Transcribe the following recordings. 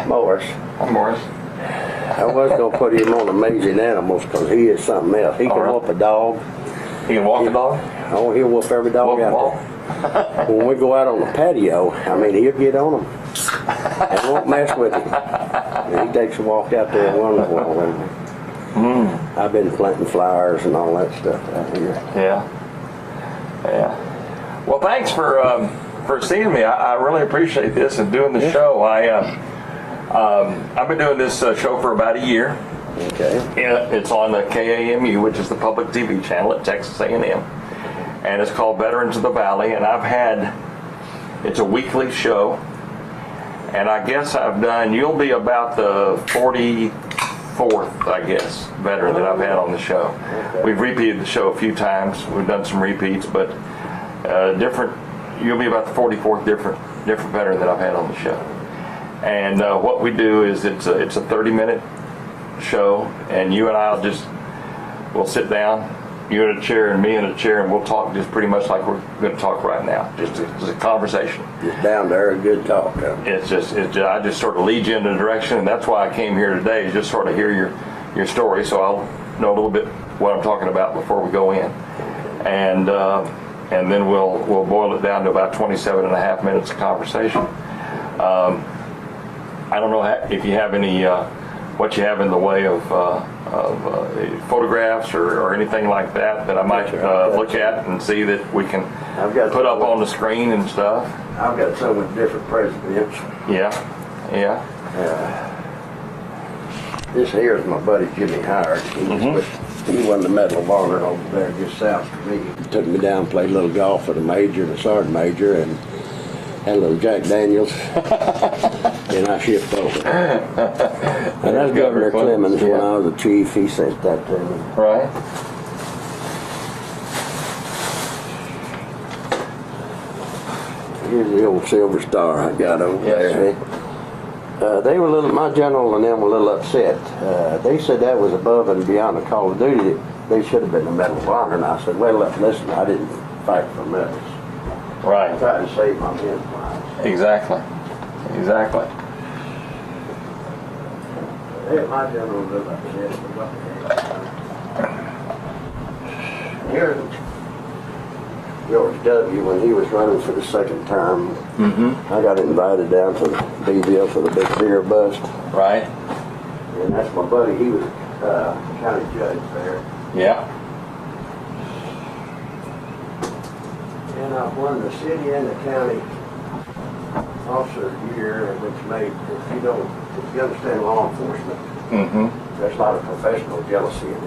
Morris. Hi, Morris. I was going to put him on Amazing Animals because he is something else. He can whoop a dog. He can walk a dog? Oh, he'll whoop every dog out there. When we go out on the patio, I mean, he'll get on them and won't mess with him. And he takes a walk out there and runs a while with me. I've been planting flowers and all that stuff out here. Yeah. Well, thanks for seeing me. I really appreciate this and doing the show. I've been doing this show for about a year. Okay. Yeah, it's on the KAMU, which is the public TV channel at Texas A&M, and it's called Veterans of the Valley. And it's a weekly show, and I guess you'll be about the 44th, I guess, veteran that I've had on the show. Okay. We've repeated the show a few times. We've done some repeats, but you'll be about the 44th different veteran that I've had on the show. And what we do is it's a 30-minute show, and you and we'll sit down, you in a chair and me in a chair, and we'll talk just pretty much like we're going to talk right now. Just a conversation. Just down there, a good talk. Huh? I just sort of lead you in the direction, and that's why I came here today, is just sort of hear your story, so I'll know a little bit what I'm talking about before we go in, and then we'll boil it down to about 27 and a half minutes of conversation. I don't know if you have any what you have in the way of photographs or anything like that I might look at and see that we can put up on the screen and stuff. I've got so many different presidents. Yeah. This here is my buddy Jimmy Howard. He won the Medal of Honor over there just south of me. He took me down, played a little golf with a major and a sergeant major, and had a little Jack Daniels. And I shipped over. And that's Governor Clemens when I was a chief. He sent that to me. Right. Here's the old Silver Star I got over there. My general and them were a little upset. They said that was above and beyond the call of duty. They should have been the Medal of Honor. And I said, well, listen, I didn't fight for medals. Right. I tried to save my men's lives. Exactly. My general was upset. Here's George W. when he was running for the second term. I got invited down to Turbiville for the big beer bust. Right. And that's my buddy. He was county judge there. Yeah. And I won the city and the county officer of the year, which made, if you understand law enforcement, there's a lot of professional jealousy in it.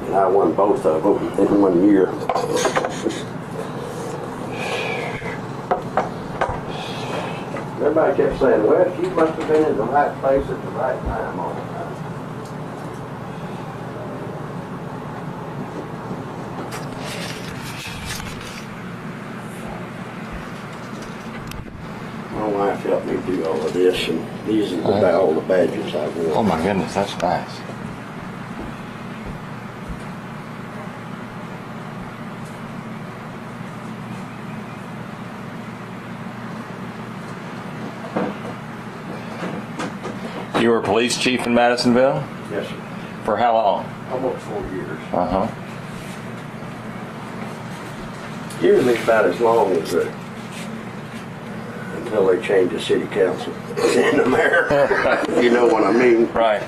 And I won both of them in 1 year. Everybody kept saying, well, you must have been in the right place at the right time all the time. My wife helped me do all of this, and these are all the badges I wore. Oh my goodness, that's nice. You were police chief in Madisonville? Yes, sir. For how long? Almost 4 years. Usually about as long as until they change the city council in America. You know what I mean? Right.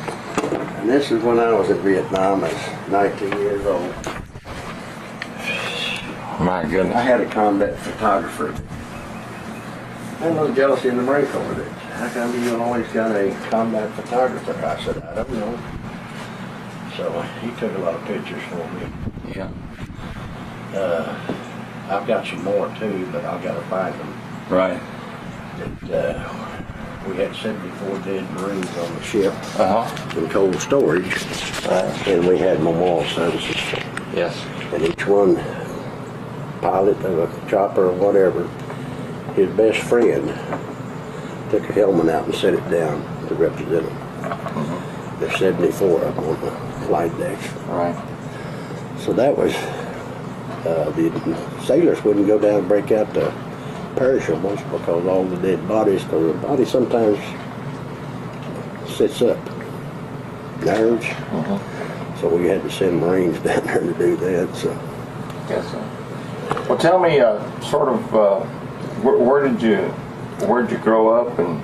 And this is when I was in Vietnam. I was 19 years old. My goodness. I had a combat photographer. I had a little jealousy in the Marine Corps. How come you always got a combat photographer? I said, I don't know. So he took a lot of pictures for me. Yeah. I've got some more too, but I've got to find them. Right. We had 74 dead Marines on the ship in cold storage, and we had memorial services. Yes. And each one, pilot of a chopper or whatever, his best friend took a helmet out and set it down to represent them. There's 74 of them on the flight decks. Right. So that was, the sailors wouldn't go down and break out the perishables because all the dead bodies, because the body sometimes sits up, nerves. So we had to send Marines down there to do that. So. Guess so. Well, tell me, where'd you grow up and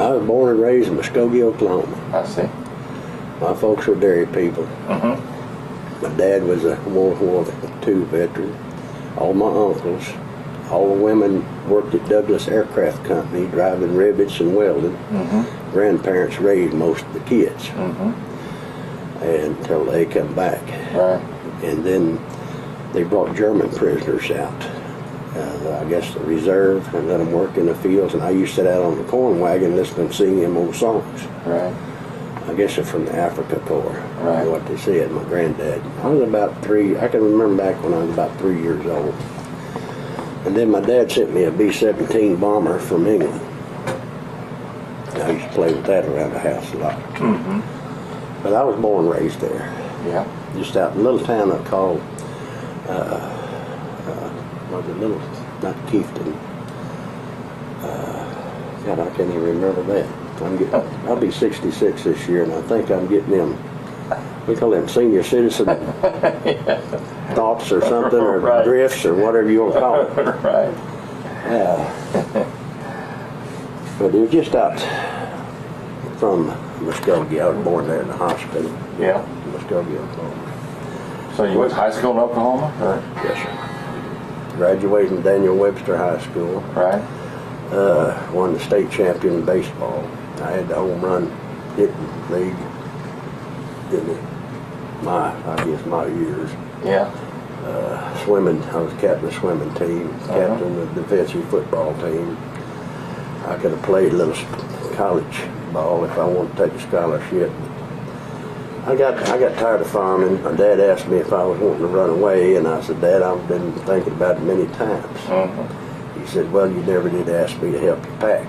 I was born and raised in Muskogee, Oklahoma. I see. My folks were dairy people. My dad was a World War II veteran. All my uncles, all the women worked at Douglas Aircraft Company, driving rivets and welding. Grandparents raised most of the kids until they come back. Right. And then they brought German prisoners out. I guess the reserve, and let them work in the fields. And I used to sit out on the corn wagon listening to sing them old songs. Right. I guess they're from the Africa Corps. Right. What they said, my granddad. I was about 3, I can remember back when I was about 3 years old. And then my dad sent me a B-17 bomber from England. And I used to play with that around the house a lot. But I was born and raised there. Yeah. Just out in a little town I called, was it little, not Keefton. God, I can't even remember that. I'll be 66 this year, and I think I'm getting them, we call them senior citizen thoughts or something, or Right. drifts, or whatever you want to call it. Right. But it was just out from Muskogee. I was born there in the hospital. Yeah. Muskogee, Oklahoma. So you went to high school in Oklahoma? Or? Yes, sir. Graduated from Daniel Webster High School. Right. Won the state champion in baseball. I had the home run hitting league in my years. Yeah. Swimming, I was captain of the swimming team, captain of the defensive football team. I could have played a little college ball if I wanted to take a scholarship. I got tired of farming. My dad asked me if I was wanting to run away, and I said, Dad, I've been thinking about it many times. He said, well, you never did ask me to help you pack.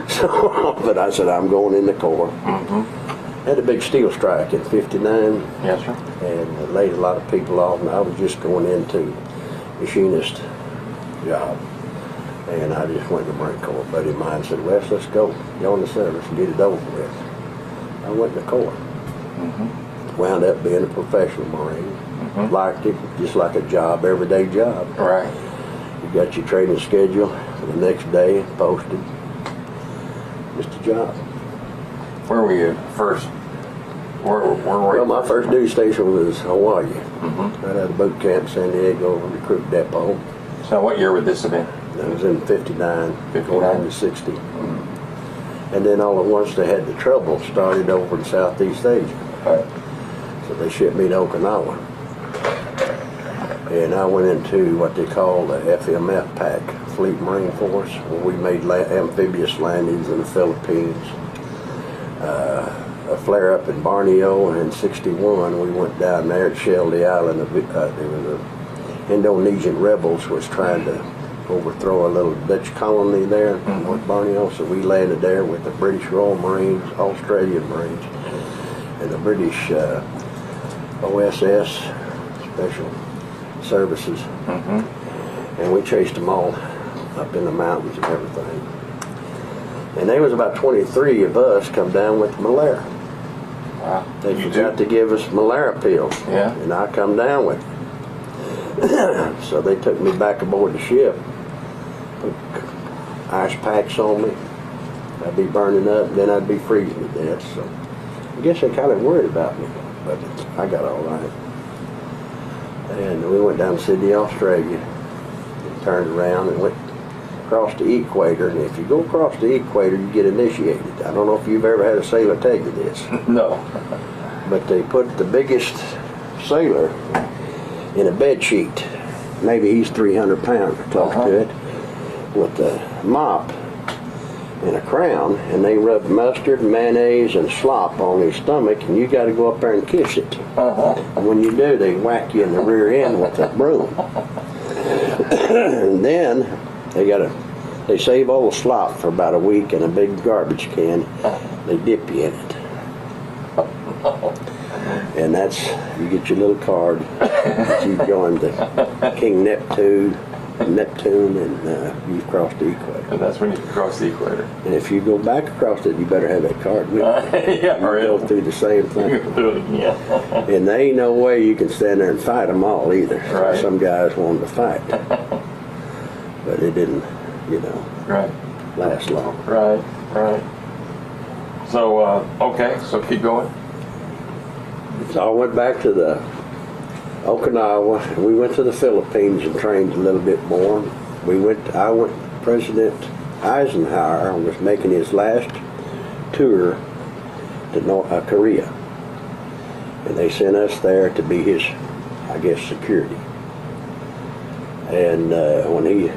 So, but I said, I'm going in the Corps. Had a big steel strike in '59. Yes, sir. And it laid a lot of people off, and I was just going into machinist job. And I just went to the Marine Corps. A buddy of mine said, Wes, let's go in the service and get it over with. I went in the Corps. Wound up being a professional Marine. Liked it, just like a job, everyday job. Right. You got your training schedule for the next day, posted. Just a job. Where were you first? Where were Well, you? my first duty station was Hawaii. Right out of boot camp, San Diego, recruit depot. So what year would this have been? That was in '59, 59. going into '60. And then all at once they had the trouble started over in Southeast Asia. Right. So they shipped me to Okinawa. And I went into what they call the FMF pack, Fleet Marine Force, where we made amphibious landings in the Philippines. A flare up in Borneo, and in '61 we went down there and shelled the island. There was a Indonesian rebels was trying to overthrow a little Dutch colony there in North Borneo, so we landed there with the British Royal Marines, Australian Marines, and the British OSS Special Services, and we chased them all up in the mountains and everything. And there was about 23 of us come down with malaria. Wow. They forgot to give us malaria pills, Yeah. and I come down with it. So they took me back aboard the ship, put ice packs on me. I'd be burning up, then I'd be freezing to death. So I guess they kind of worried about me, but I got all right. And we went down to Sydney, Australia, and turned around and went across the equator. And if you go across the equator, you get initiated. I don't know if you've ever had a sailor tell you this, No. but they put the biggest sailor in a bed sheet. Maybe he's 300 pounds or close to it, with a mop and a crown, and they rub mustard, mayonnaise, and slop on his stomach, and you got to go up there and kiss it. And when you do, they whack you in the rear end with a broom. And then they save all the slop for about a week in a big garbage can. They dip you in it. And you get your little card that you joined the King Neptune Neptune, and you cross the equator. And that's when you cross the equator. And if you go back across it, you better have that card with you. Yeah, You go through the same thing. Yeah. And there ain't no way you can stand there and fight them all either. Right. Some guys wanted to fight. But it didn't, Right. last long. Right. Right. So, okay, so keep going. So I went back to the Okinawa. We went to the Philippines and trained a little bit more. President Eisenhower was making his last tour to Korea. And they sent us there to be his, I guess, security. And when he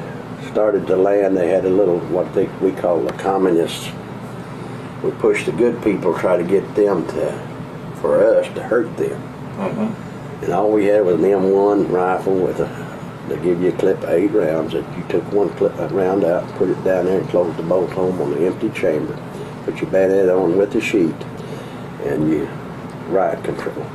started to land, they had a little, we call the communists. We pushed the good people, try to get them for us to hurt them. Mm-hmm. And all we had was an M1 rifle they give you a clip of 8 rounds. That you took a round out, put it down there, and closed the bolt home on the empty chamber. Put your bayonet on with the sheet, and you riot control.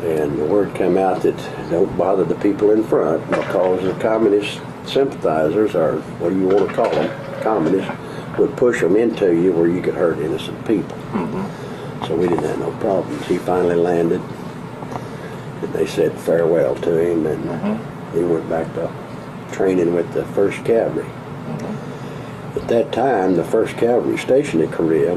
And the word came out that don't bother the people in front, because the communist sympathizers, or what do you want to call them, communists, would push them into you where you could hurt innocent people. Mm-hmm. So we didn't have no problems. He finally landed, and they said farewell to him, and he went back to training with the 1st Cavalry. Mm-hmm. At that time, the 1st Cavalry stationed in Korea,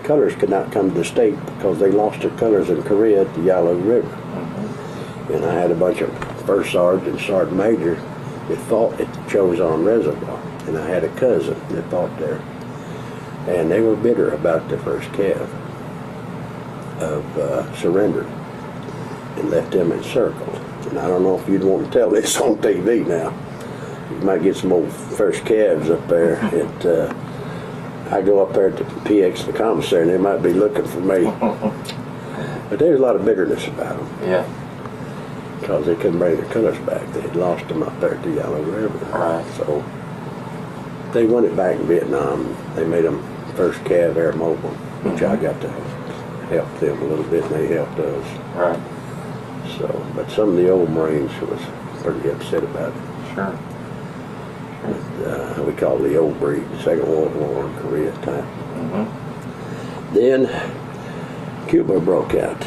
colors could not come to the state because they lost their colors in Korea at the Yalu River. Mm-hmm. And I had a bunch of 1st Sergeant, Sergeant Major that fought at the Chozon Reservoir. And I had a cousin that fought there. And they were bitter about the 1st Cav of surrendering and left them encircled. And I don't know if you'd want to tell this on TV now. You might get some old 1st Cavs up there. I go up there to PX, the commissary, and they might be looking for me. But there's a lot of bitterness about them. Yeah. Because they couldn't bring their colors back. They had lost them up there at the Yalu River. Right. So they won it back in Vietnam. They made them 1st Cav Air Mobile, which I got to help them a little bit, and they helped us. Right. So, but some of the old Marines was pretty upset about it. Sure. We call it the old breed, the Second World War in Korea time. Mm-hmm. Then Cuba broke out.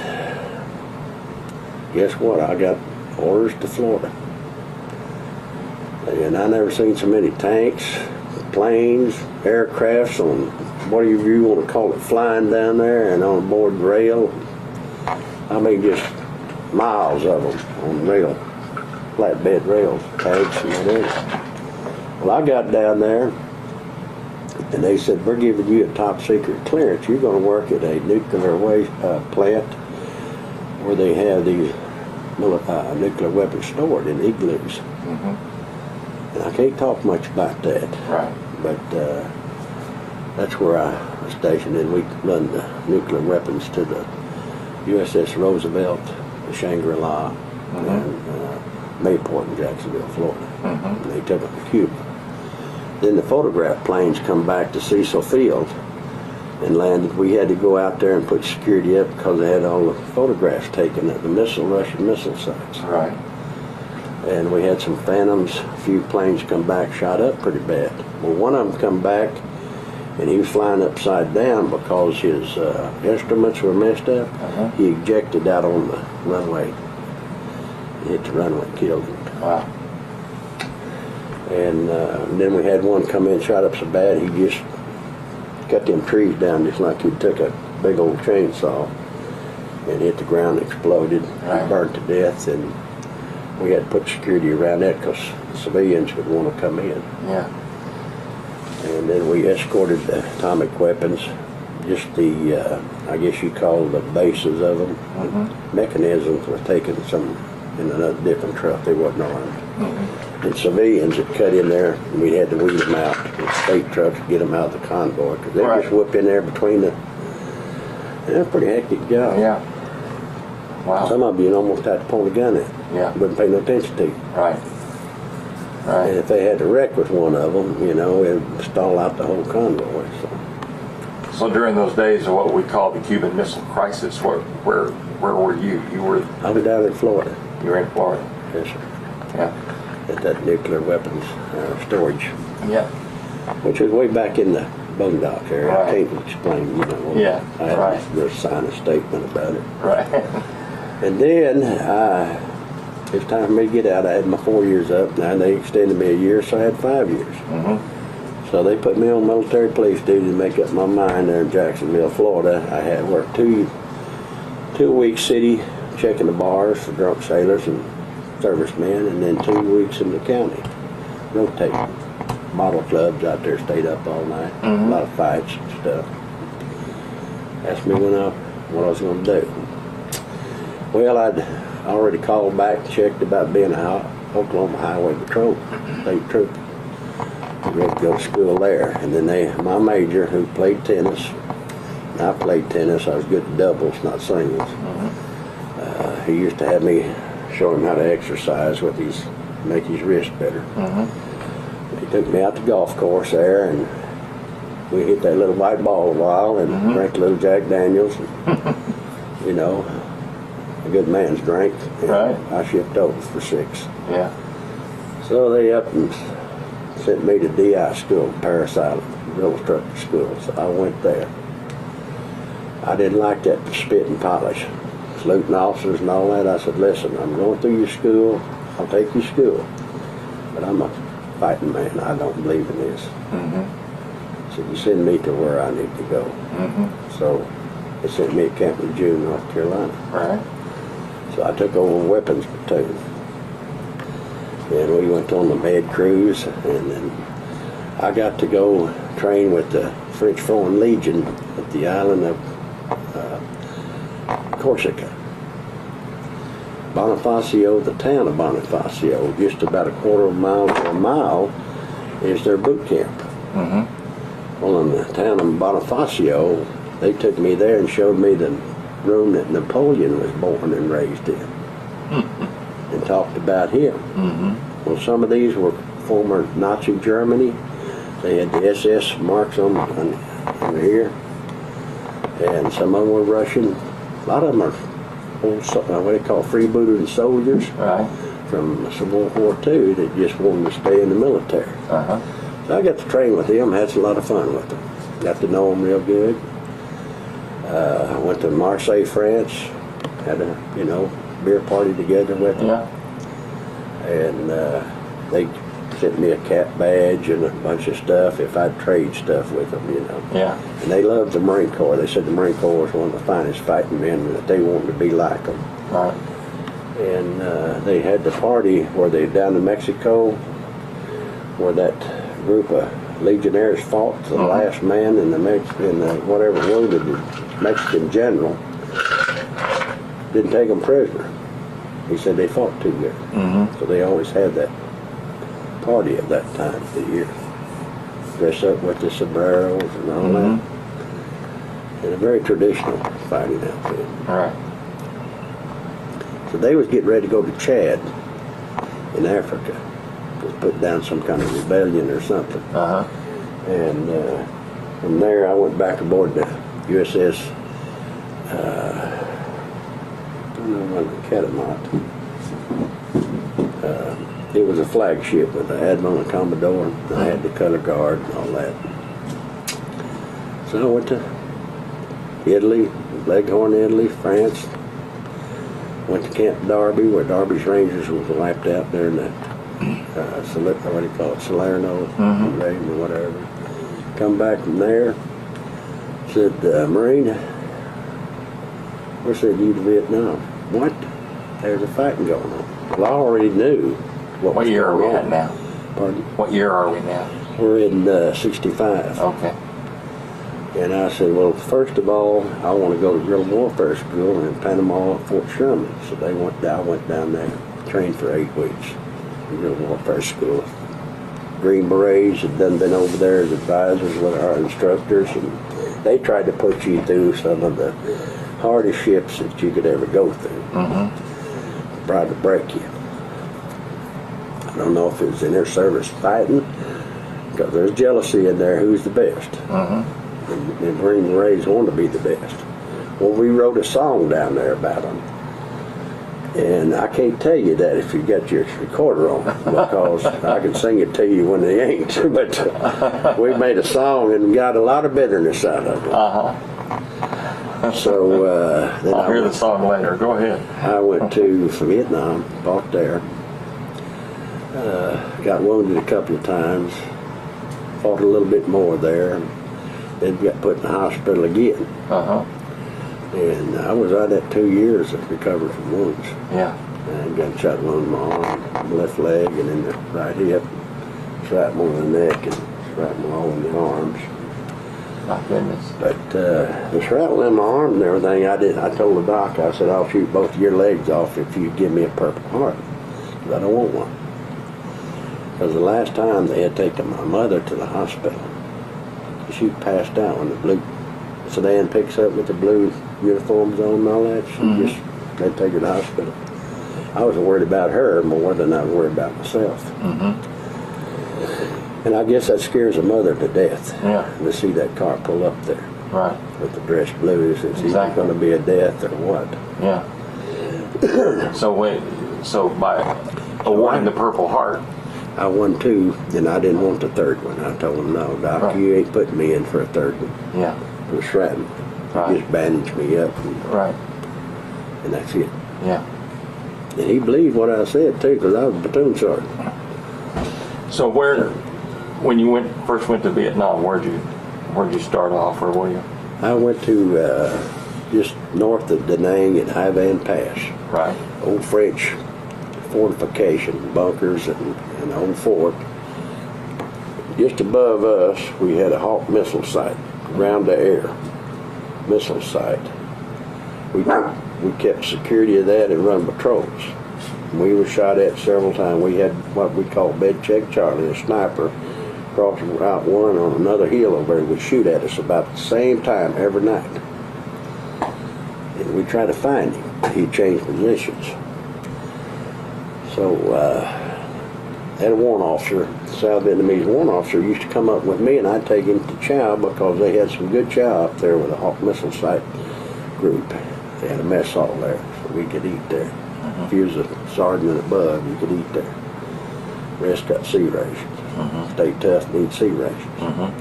Guess what? I got orders to Florida. And I never seen so many tanks, planes, aircrafts on whatever you want to call it, flying down there and on board rail. I mean, just miles of them on rail, flatbed rails, tanks and whatever. Well, I got down there, and they said, we're giving you a top secret clearance. You're going to work at a nuclear waste plant where they have these nuclear weapons stored in igloos. Mm-hmm. And I can't talk much about that. Right. But that's where I was stationed, and we run the nuclear weapons to the USS Roosevelt, the Shangri-La, and Mayport in Jacksonville, Florida. Mm-hmm. And they took them to Cuba. Then the photograph planes come back to Cecil Field and landed. We had to go out there and put security up because they had all the photographs taken at the Russian missile sites. Right. And we had some Phantoms, a few planes come back, shot up pretty bad. Well, one of them come back, and he was flying upside down because his instruments were messed up. He ejected out on the runway. He hit the runway, killed him. Wow. And then we had one come in, shot up so bad, he just cut them trees down just like he took a big old chainsaw and hit the ground, exploded, right. Burned to death, and we had to put security around that because civilians would want to come in. Yeah. And then we escorted the atomic weapons, just the, I guess you call the bases of them. Mm-hmm. Mechanisms were taken some in another different truck. They wasn't armed. Mm-hmm. And civilians had cut in there, and we had to wheel them out with state trucks to get them out of the convoy because they just whoop in there between the. Yeah, pretty hectic job. Yeah. Wow. Some of you almost had to point a gun at. Yeah. Wouldn't pay no attention to you. Right. Right. And if they had to wreck with one of them, it would stall out the whole convoy. So during those days of what we call the Cuban Missile Crisis, where were you? I was down in Florida. You were in Florida. Yes, sir. Yeah. at that nuclear weapons storage, Yeah. which was way back in the Boondocks area. Right. I can't explain, you know. Yeah, I had right. to sign a statement about it. Right. And then it's time for me to get out. I had my 4 years up. Now they extended me a year, so I had 5 years. Mm-hmm. So they put me on military police duty to make up my mind there in Jacksonville, Florida. I had worked two weeks city checking the bars for drunk sailors and servicemen, and then 2 weeks in the county rotating. Bottle clubs out there, stayed up all night. Mm-hmm. A lot of fights and stuff. Asked me what I was going to do. Well, I'd already called back, checked about being a Oklahoma Highway Patrol state trooper. I ready to go to school there. And then my major, who played tennis, and I played tennis. I was good at doubles, not singles. Mm-hmm. He used to have me show him how to exercise with make his wrist better. Mm-hmm. He took me out to the golf course there, and we hit that little white ball a while and Mm-hmm. drank a little Jack Daniels. And, you know, a good man's drink. And Right. I shipped over for 6. Yeah. So they up and sent me to DI school, Paris Island, drill instructor school. So I went there. I didn't like that spit and polish, saluting officers and all that. I said, listen, I'm going through your school. I'll take your school. But I'm a fighting man. I don't believe in this. Mm-hmm. So you send me to where I need to go. Mm-hmm. So they sent me to Camp Lejeune, North Carolina. Right. So I took over weapons platoon. And we went on the med cruise, and then I got to go train with the French Foreign Legion at the island of Corsica. Bonifacio, the town of Bonifacio, just about a quarter of a mile to a mile, is their boot camp. Mm-hmm. Well, in the town of Bonifacio, they took me there and showed me the room that Napoleon was born and raised in, and talked about him. Mm-hmm. Well, some of these were former Nazi Germany. They had the SS marks on over here, and some of them were Russian. A lot of them are old, what they call freebooter soldiers Right. from World War II that just wanted to stay in the military. Uh-huh. So I got to train with them, had a lot of fun with them. Got to know them real good. I went to Marseille, France, had a beer party together with them. Yeah. And they sent me a cap badge and a bunch of stuff if I'd trade stuff with them, Yeah. And they loved the Marine Corps. They said the Marine Corps was one of the finest fighting men, and that they wanted to be like them. Right. And they had the party where they down in Mexico, where that group of legionnaires fought to the Mhm. last man in the whatever wounded Mexican general. Didn't take them prisoner. He said they fought too good. Mm-hmm. So they always had that party at that time of the year. Dress up with the sombreros and all that. And a very traditional fighting outfit. Right. So they was getting ready to go to Chad in Africa to put down some kind of rebellion or something. Uh-huh. And from there I went back aboard the USS Catamount. It was a flagship with the Admiral and Commodore. And I had the color guard and all that. So I went to Italy, Leghorn, Italy, France. Went to Camp Darby, where Darby's Rangers was wiped out there in the what do you call it, Salerno, raid or whatever. Come back from there. Said, Marine, we're sending you to Vietnam. What? There's a fighting going on. Well, I already knew what was year are we going at on. now? Pardon? What year are we now? We're in 65. Okay. And I said, well, first of all, I want to go to guerrilla warfare school in Panama, Fort Sherman. So I went down there, trained for 8 weeks in guerrilla warfare school. Green Berets had done been over there as advisors with our instructors, and they tried to put you through some of the hardest ships that you could ever go through. Mm-hmm. Tried to break you. I don't know if it was in their service fighting, because there's jealousy in there who's the best. Mm-hmm. And Green Berets want to be the best. Well, we wrote a song down there about them. And I can't tell you that if you got your recorder on, because I can sing it to you when they ain't. But we made a song and got a lot of bitterness out of it. So then I'll hear the song later. Go ahead. I went to Vietnam, fought there, got wounded a couple of times, fought a little bit more there, then got put in the hospital again. And I was out at 2 years of recovery from wounds. Yeah. And gunshot wound in my arm, left leg, and in the right hip, shrapnel in the neck, and shrapnel all in the arms. My goodness. But the shrapnel in my arm and everything, I told the doc, I said, I'll shoot both of your legs off if you give me a Purple Heart. Because I don't want one. Because the last time they had taken my mother to the hospital, she passed out when the blue sedan picks up with the blue uniforms on and all that. They take her to the hospital. I was worried about her more than I was worried about myself. And I guess that scares a mother to death. Yeah. To see that car pull up there. Right. With the dress blues. It's either going to be a death or what. Yeah. So by awarding the Purple Heart, I won 2, and I didn't want the third one. I told him, no, Doc, you ain't putting me in for a third one. Yeah. For shrapnel. He just bandaged me up. And that's it. Yeah. And he believed what I said, too, because I was a platoon sergeant. So when you first went to Vietnam, where'd you start off, or were you? I went to just north of Da Nang at Hai Van Pass. Right. Old French fortification, bunkers, and an old fort. Just above us, we had a Hawk missile site, ground to air missile site. We kept security of that and run patrols. We were shot at several times. We had what we call Bed Check Charlie, a sniper, cross Route 1 on another hill over there, would shoot at us about the same time every night. And we tried to find him. He changed positions. So had a warrant officer, South Vietnamese warrant officer, used to come up with me, and I'd take him to chow because they had some good chow up there with a Hawk missile site group. They had a mess hall there, so we could eat there. If you was a sergeant and above, you could eat there. Rest got C rations. Stay tough, need C rations.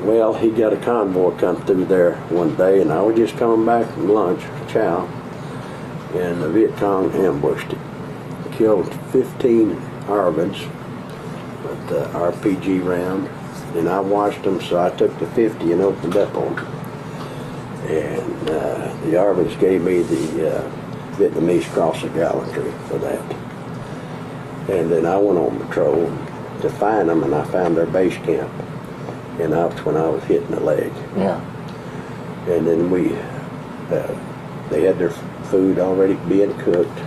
Well, he got a convoy come through there one day, and I was just coming back from lunch, chow, and the Viet Cong ambushed it. Killed 15 Arvins with the RPG round, and I watched them, so I took the 50 and opened up on them. And the Arvins gave me the Vietnamese Cross of Gallantry for that. And then I went on patrol to find them, and I found their base camp. And that's when I was hitting the leg. Yeah. And then they had their food already being cooked.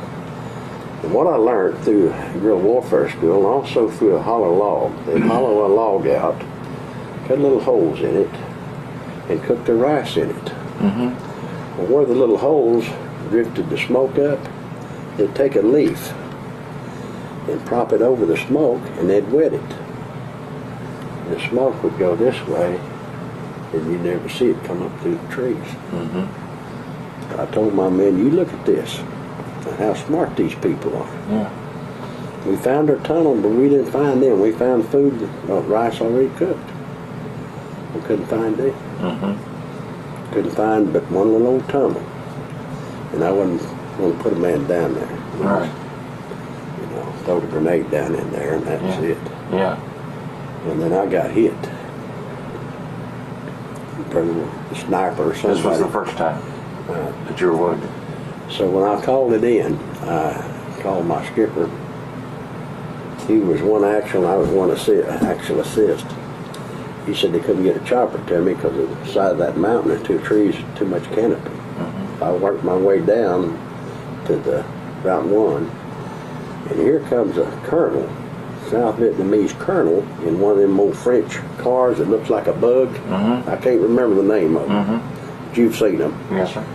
And what I learned through guerrilla warfare school, and also through a hollow log, they'd hollow a log out, cut little holes in it, and cook the rice in it. Well, where the little holes drifted the smoke up, they'd take a leaf and prop it over the smoke, and they'd wet it. And the smoke would go this way, and you'd never see it come up through the trees. I told my men, you look at this, and how smart these people are. Yeah. We found their tunnel, but we didn't find them. We found food, rice already cooked. We couldn't find them. Couldn't find but one little old tunnel. And I wasn't going to put a man down there. Right. You know, throw a grenade down in there, and that was it. Yeah. And then I got hit. The sniper or somebody. This was the first time that you were wounded. So when I called it in, I called my skipper. He was one actual, I was one actual assist. He said they couldn't get a chopper to me because of the side of that mountain, there's 2 trees, too much canopy. I worked my way down to the Route 1, and here comes a colonel, South Vietnamese colonel, in one of them old French cars that looks like a bug. I can't remember the name of them. But you've seen them. Yes, sir.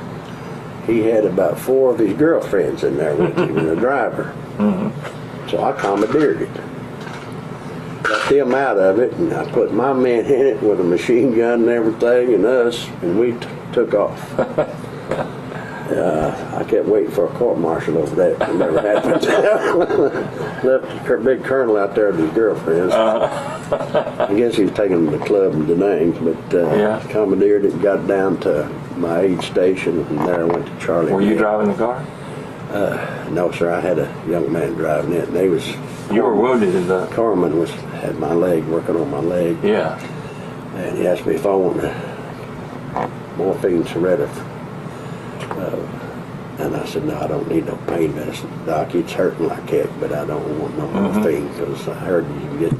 He had about 4 of his girlfriends in there with him and a driver. So I commandeered it. Got them out of it, and I put my men in it with a machine gun and everything, and us, and we took off. I kept waiting for a court martial over that. It never happened. Left a big colonel out there with his girlfriends. I guess he was taking them to the club in Da Nang, but commandeered it and got down to my aid station, and there I went to Charlie. Were you driving the car? No, sir. I had a young man driving it, and they was. You were wounded in the. Corman had my leg, working on my leg. Yeah. And he asked me if I wanted morphine sedative. And I said, no, I don't need no pain medicine. Doc, it's hurting like heck, but I don't want no morphine, because I heard you can get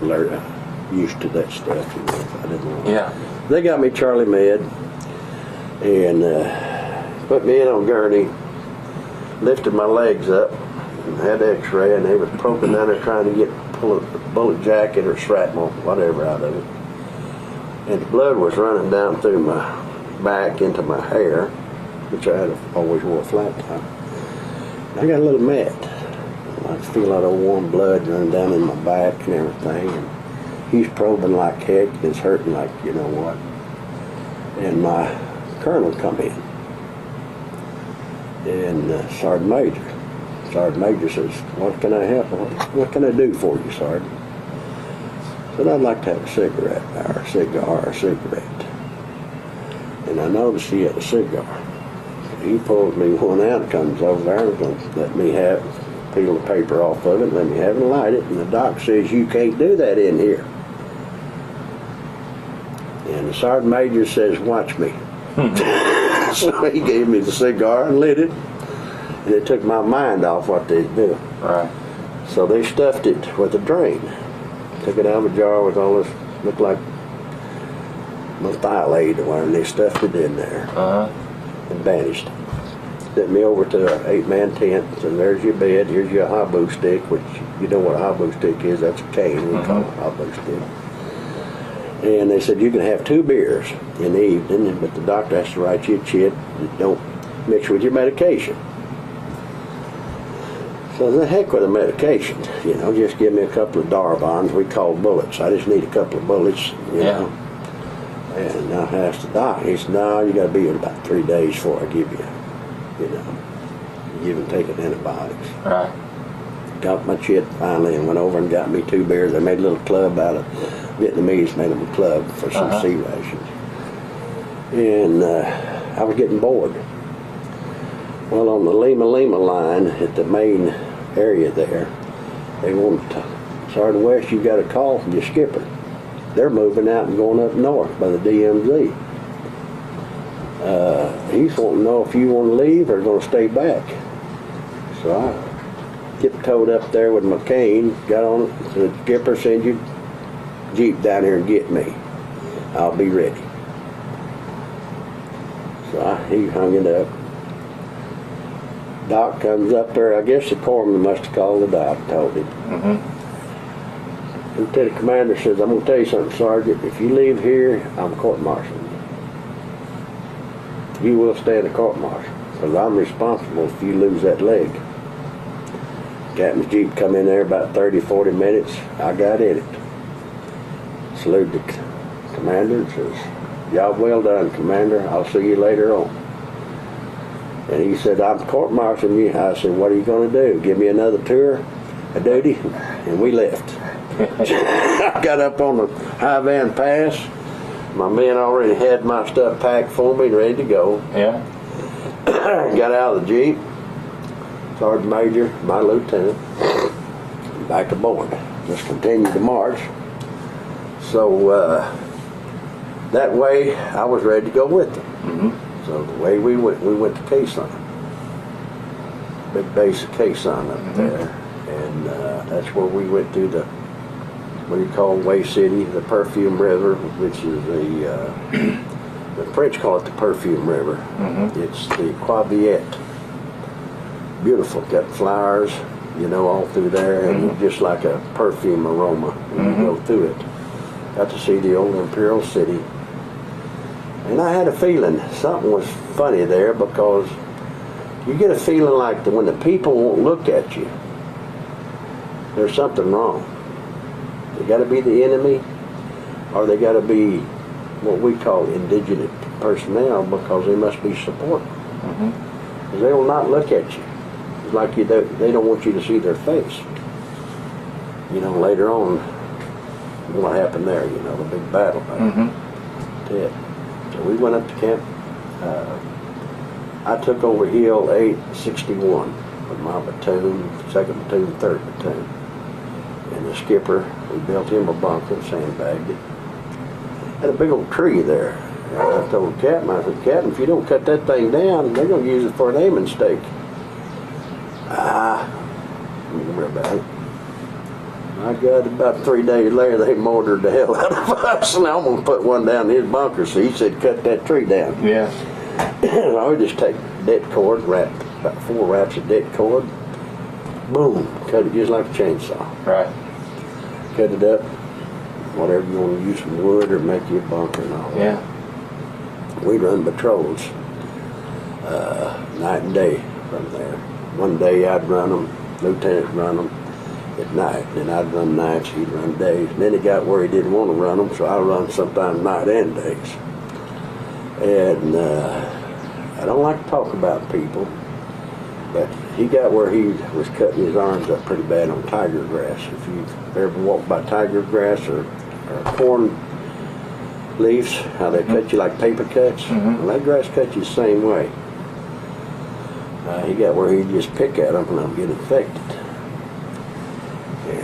used to that stuff. You know, I didn't want it. They got me Charlie Med and put me in on gurney, lifted my legs up, and had x-ray, and they was poking down there trying to pull a bullet jacket or shrapnel, whatever, out of it. And the blood was running down through my back into my hair, which I had always wore a flat top. I got a little mad. I feel a lot of warm blood running down in my back and everything. And he's probing like heck, and it's hurting like you know what. And my colonel come in, and Sergeant Major. Sergeant Major says, "What can I help? What can I do for you, Sergeant?" I said, "I'd like to have a cigarette, or a cigar, or a cigarette." And I noticed he had a cigar. He pulls me one out, comes over there, and going to let me peel the paper off of it, let me have it and light it. And the doc says, "You can't do that in here." And the Sergeant Major says, "Watch me." So he gave me the cigar and lit it, and it took my mind off what they do. Right. So they stuffed it with a drain. Took it out of a jar with all this, looked like methylate or whatever, and they stuffed it in there and vanished. Sent me over to an 8-man tent, and there's your bed, here's your habu stick, which you know what a habu stick is, that's a cane, we call it a habu stick. And they said, you can have 2 beers in the evening, but the doctor has to write you a chit, don't mix with your medication. So the heck with the medication, you know, just give me a couple of Darbons, we call bullets. I just need a couple of bullets, you know. And I asked the doc, he said, no, you got to be in about 3 days before I give you know, give and take antibiotics. Right. Got my chit finally and went over and got me 2 beers. They made a little club out of, Vietnamese made them a club for some sea rations. And I was getting bored. Well, on the Lima line at the main area there, they wanted to, Sergeant West, you got a call from your skipper. They're moving out and going up north by the DMZ. He's wanting to know if you want to leave or going to stay back. So I tiptoed up there with my cane, got on it, the skipper, send your Jeep down here and get me. I'll be ready. So he hung it up. Doc comes up there. I guess the corpsman must have called the doc, told him. Lieutenant Commander says, I'm going to tell you something, Sergeant. If you leave here, I'm court-martialing you. You will stand a court-martial, because I'm responsible if you lose that leg. Captain's Jeep come in there about 30, 40 minutes. I got in it. Saluted the commander and says, job well done, Commander. I'll see you later on. And he said, I'm court-martialing you. I said, what are you going to do? Give me another tour of duty? And we left. I got up on the High Van Pass. My men already had my stuff packed for me and ready to go. Yeah. Got out of the Jeep. Sergeant Major, my lieutenant, back aboard. Just continued to march. So that way I was ready to go with them. So the way we went to Quezon. Big base of Quezon up there. And that's where we went to the, what do you call Way City, the Perfume River, which is the French call it the Perfume River. It's the Viet. Beautiful, got flowers, you know, all through there, and just like a perfume aroma when you go through it. Got to see the old Imperial City. And I had a feeling something was funny there, because you get a feeling like when the people won't look at you, there's something wrong. They got to be the enemy, or they got to be what we call indigenous personnel, because they must be supporting. because they will not look at you. It's like they don't want you to see their face. You know, later on, what happened there, you know, the big battle. Did. So we went up to camp. I took over Hill 861 with my platoon, 2nd Platoon, 3rd Platoon. And the skipper, we built him a bunker, sandbagged it. Had a big old tree there. And I told the captain, I said, Captain, if you don't cut that thing down, they're going to use it for an aiming stake. Don't worry about it. My God, about 3 days later, they mortared the hell out of us, and I'm going to put one down in his bunker. So he said, cut that tree down. Yeah. I would just take det cord, wrap about 4 wraps of det cord, boom, cut it just like a chainsaw. Right. Cut it up, whatever you want to use, some wood or make you a bunker and all that. Yeah. We run patrols night and day from there. One day I'd run them, lieutenants run them at night. Then I'd run nights, he'd run days. And then he got where he didn't want to run them, so I run sometimes night and days. And I don't like to talk about people, but he got where he was cutting his arms up pretty bad on tiger grass. If you've ever walked by tiger grass or corn leaves, how they cut you like paper cuts, well, that grass cuts you the same way. He got where he'd just pick at them and I'm getting infected.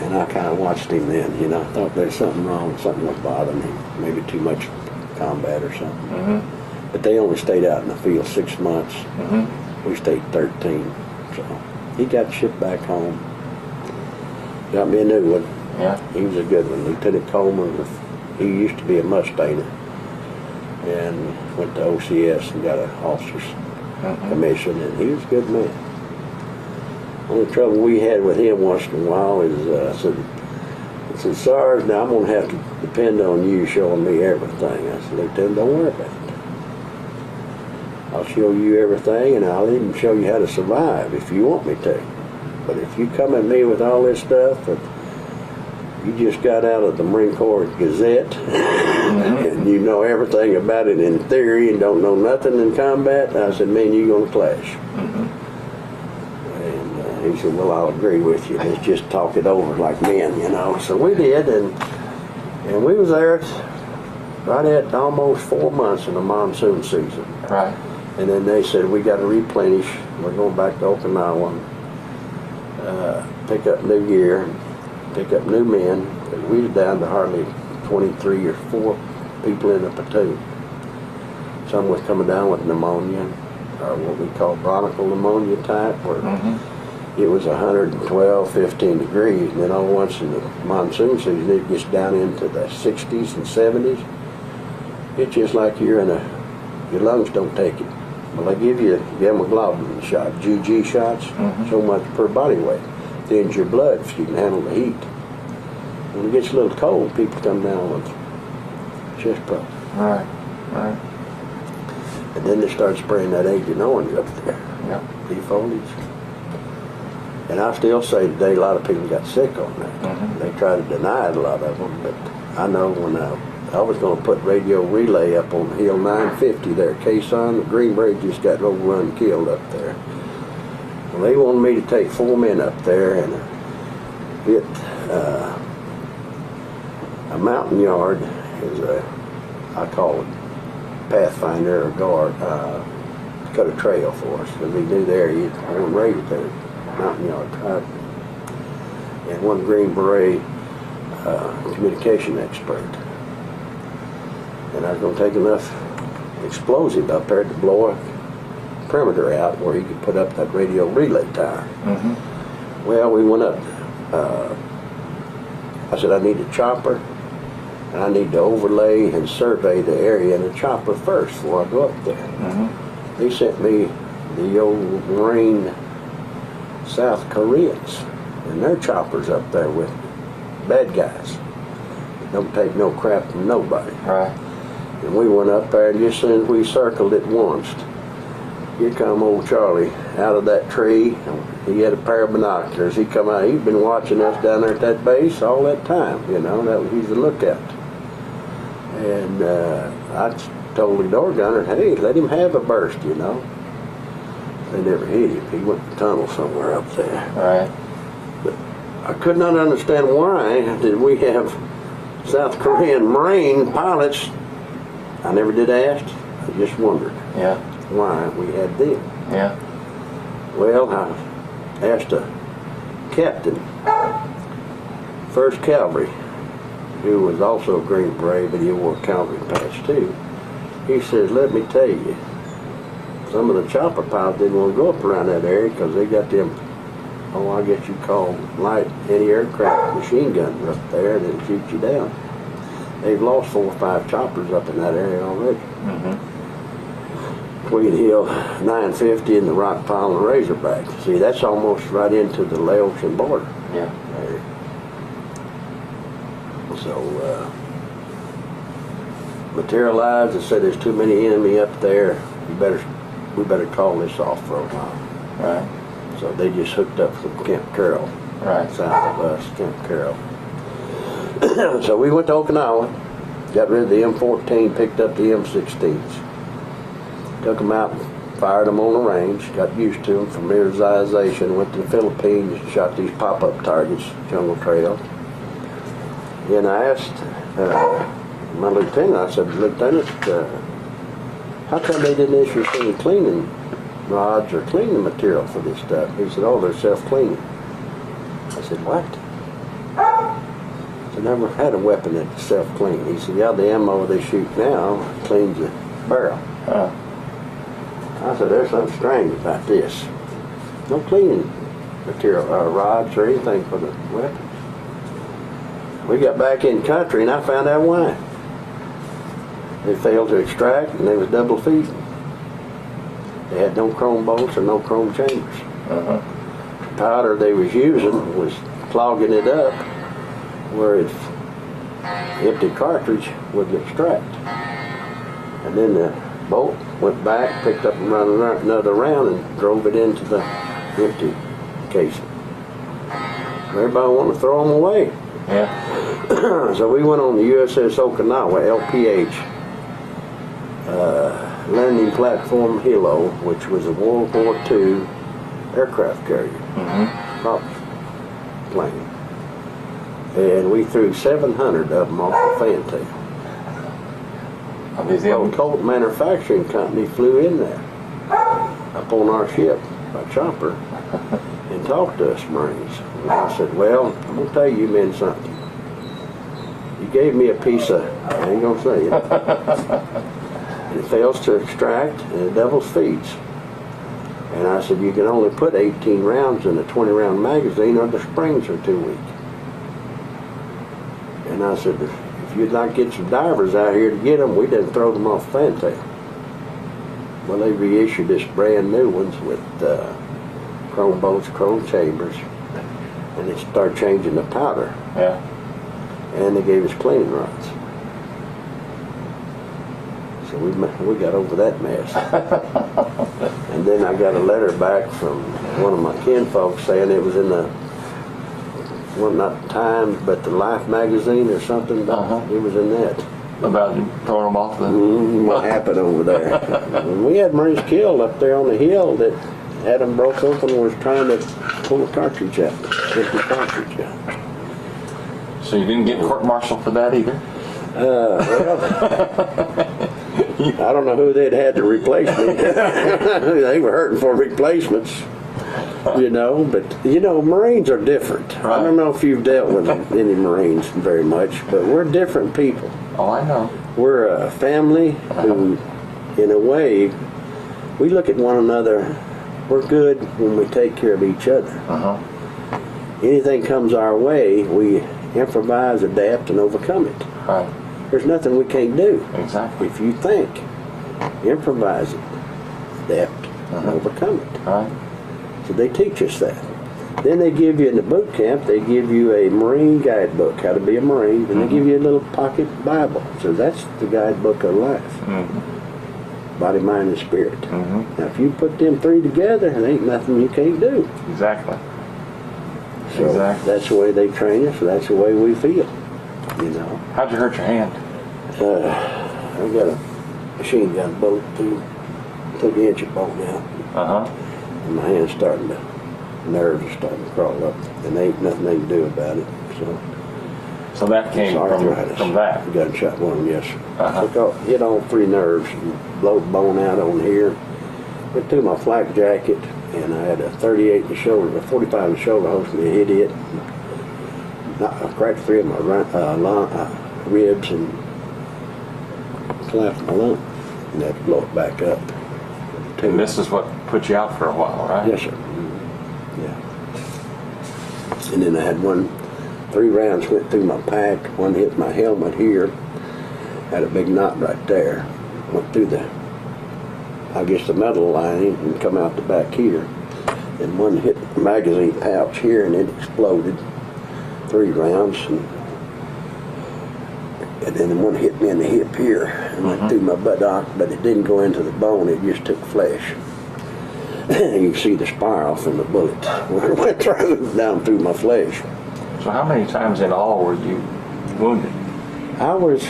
And I kind of watched him then, you know. I thought there's something wrong, something was bothering him, maybe too much combat or something. But they only stayed out in the field 6 months. We stayed 13. So he got shipped back home. Got me a new one. Yeah. He was a good one. Lieutenant Coleman, he used to be a Mustanger and went to OCS and got an officer's commission, and he was a good man. Only trouble we had with him once in a while is I said, Sarge, now I'm going to have to depend on you showing me everything. I said, Lieutenant, don't worry about it. I'll show you everything, and I'll even show you how to survive if you want me to. But if you come at me with all this stuff that you just got out of the Marine Corps Gazette, and you know everything about it in theory and don't know nothing in combat, I said, man, you're going to clash. And he said, well, I'll agree with you. Let's just talk it over like men, you know. So we did, and we was there right at almost 4 months in the monsoon season. Right. And then they said, we got to replenish. We're going back to Okinawa, pick up new gear, pick up new men. We was down to hardly 23 or 4 people in the platoon. Some was coming down with pneumonia, or what we call bronchial pneumonia type, where it was 112, 15 degrees, and then all at once in the monsoon season, it gets down into the 60s and 70s. It's just like you're in your lungs don't take it. Well, they give you the hemoglobin shot, GG shots, so much per body weight. Thins your blood if you can handle the heat. When it gets a little cold, people come down with chest problems. Right. Right. And then they start spraying that Agent Orange up there. Yeah. Defoliage. And I still say today a lot of people got sick on that. They try to deny it, a lot of them, but I know when I was going to put radio relay up on Hill 950 there, Quezon, the Green Beret just got overrun and killed up there. Well, they wanted me to take 4 men up there and hit a mountain yard is I call it pathfinder or guard, cut a trail for us because we knew there he wasn't raised there, mountain yard tribe. And one Green Beret communication expert. And I was going to take enough explosive up there to blow a perimeter out where he could put up that radio relay tower. Well, we went up. I said, I need a chopper, and I need to overlay and survey the area in a chopper first before I go up there. They sent me the old Marine South Koreans and their choppers up there with bad guys. Don't take no crap from nobody. Right. And we went up there, and just as soon as we circled it once, here come old Charlie out of that tree. He had a pair of binoculars. He come out. He'd been watching us down there at that base all that time. You know, he's a lookout. And I told the door gunner, hey, let him have a burst, you know. They never hit him. He went to tunnel somewhere up there. Right. But I could not understand why did we have South Korean Marine pilots. I never did ask. I just wondered Yeah. why we had them. Yeah. Well, I asked a captain, 1st Cavalry, who was also a Green Beret, but he wore a cavalry patch too. He says, let me tell you, some of the chopper pilots didn't want to go up around that area because they got them, I guess you call light anti-aircraft machine guns up there that'll shoot you down. They've lost 4 or 5 choppers up in that area already. Mm-hmm. Tweed Hill 950 and the Rock Pile and Razorback. See, that's almost right into the Laotian border. Yeah. There. So, materialized and said there's too many enemy up there. We better call this off for a while. Right. So they just hooked up from Camp Carroll, Right. south of us, Camp Carroll. So we went to Okinawa, got rid of the M14, picked up the M16s. Took them out, fired them on the range, got used to them, familiarization, went to the Philippines, shot these pop-up targets, Jungle Trail. Then I asked my lieutenant, I said, Lieutenant, how come they didn't issue any cleaning rods or cleaning material for this stuff? He said, oh, they're self-cleaning. I said, what? I never had a weapon that's self-clean. He said, yeah, the ammo they shoot now cleans the barrel. I said, there's something strange about this. No cleaning material, rods or anything for the weapons. We got back in country and I found out why. They failed to extract and they was double feeding. They had no chrome bolts or no chrome chambers. The powder they was using was clogging it up where its empty cartridge wouldn't extract. And then the bolt went back, picked up and ran another round and drove it into the empty casing. Everybody wanted to throw them away. Yeah. So we went on the USS Okinawa, LPH, landing platform Hilo, which was a World War II aircraft carrier, prop plane. And we threw 700 of them off the fantail. The Colt Manufacturing Company flew in there up on our ship by chopper and talked to us Marines. And I said, well, I'm going to tell you men something. You gave me a piece of, I ain't going to say it. It fails to extract and it doubles feeds. And I said, you can only put 18 rounds in a 20-round magazine or the springs are too weak. And I said, if you'd like to get some divers out here to get them, we didn't throw them off fantail. Well, they reissued this brand new ones with chrome bolts, chrome chambers, and they started changing the powder. Yeah. And they gave us cleaning rods. So we got over that mess. And then I got a letter back from one of my kinfolk saying it was in the, well, not Times, but the Life magazine or something. It was in that. About throwing them off the... What happened over there? We had Marines killed up there on the hill that had them broke open and was trying to pull a cartridge out, get the cartridge out. So you didn't get court-martialed for that either? Well, I don't know who they'd had to replace me. They were hurting for replacements, you know. But, you know, Marines are different. Right. I don't know if you've dealt with any Marines very much, but we're different people. Oh, I know. We're a family who, in a way, we look at one another. We're good when we take care of each other. Anything comes our way, we improvise, adapt, and overcome it. Right. There's nothing we can't do. Exactly. If you think, improvise it, adapt, and overcome it. Right. So they teach us that. Then they give you in the boot camp, they give you a Marine guidebook, how to be a Marine, and they give you a little pocket Bible. So that's the guidebook of life. Body, mind, and spirit. Now if you put them three together, there ain't nothing you can't do. Exactly. So that's the way they train us, that's the way we feel, you know. How'd you hurt your hand? I got a machine gun bullet took the engine bolt out. and my hand's nerves are starting to crawl up, and there ain't nothing they can do about it. So that came from that. Gunshot wound, yes. Hit all 3 nerves, and blow the bone out on here. Went through my flak jacket, and I had a 38 in the shoulder, a 45 in the shoulder, hopefully hit it. I cracked 3 of my ribs and collapsed my lung, and had to blow it back up. And this is what put you out for a while, right? Yes, sir. Yeah. And then I had 3 rounds went through my pack. One hit my helmet here. Had a big knot right there. Went through the metal lining and come out the back here. And one hit the magazine pouch here and it exploded. 3 rounds. And then one hit me in the hip here and went through my buttock, but it didn't go into the bone, it just took flesh. You can see the spiral from the bullet where it went through, down through my flesh. So how many times in all were you wounded? I was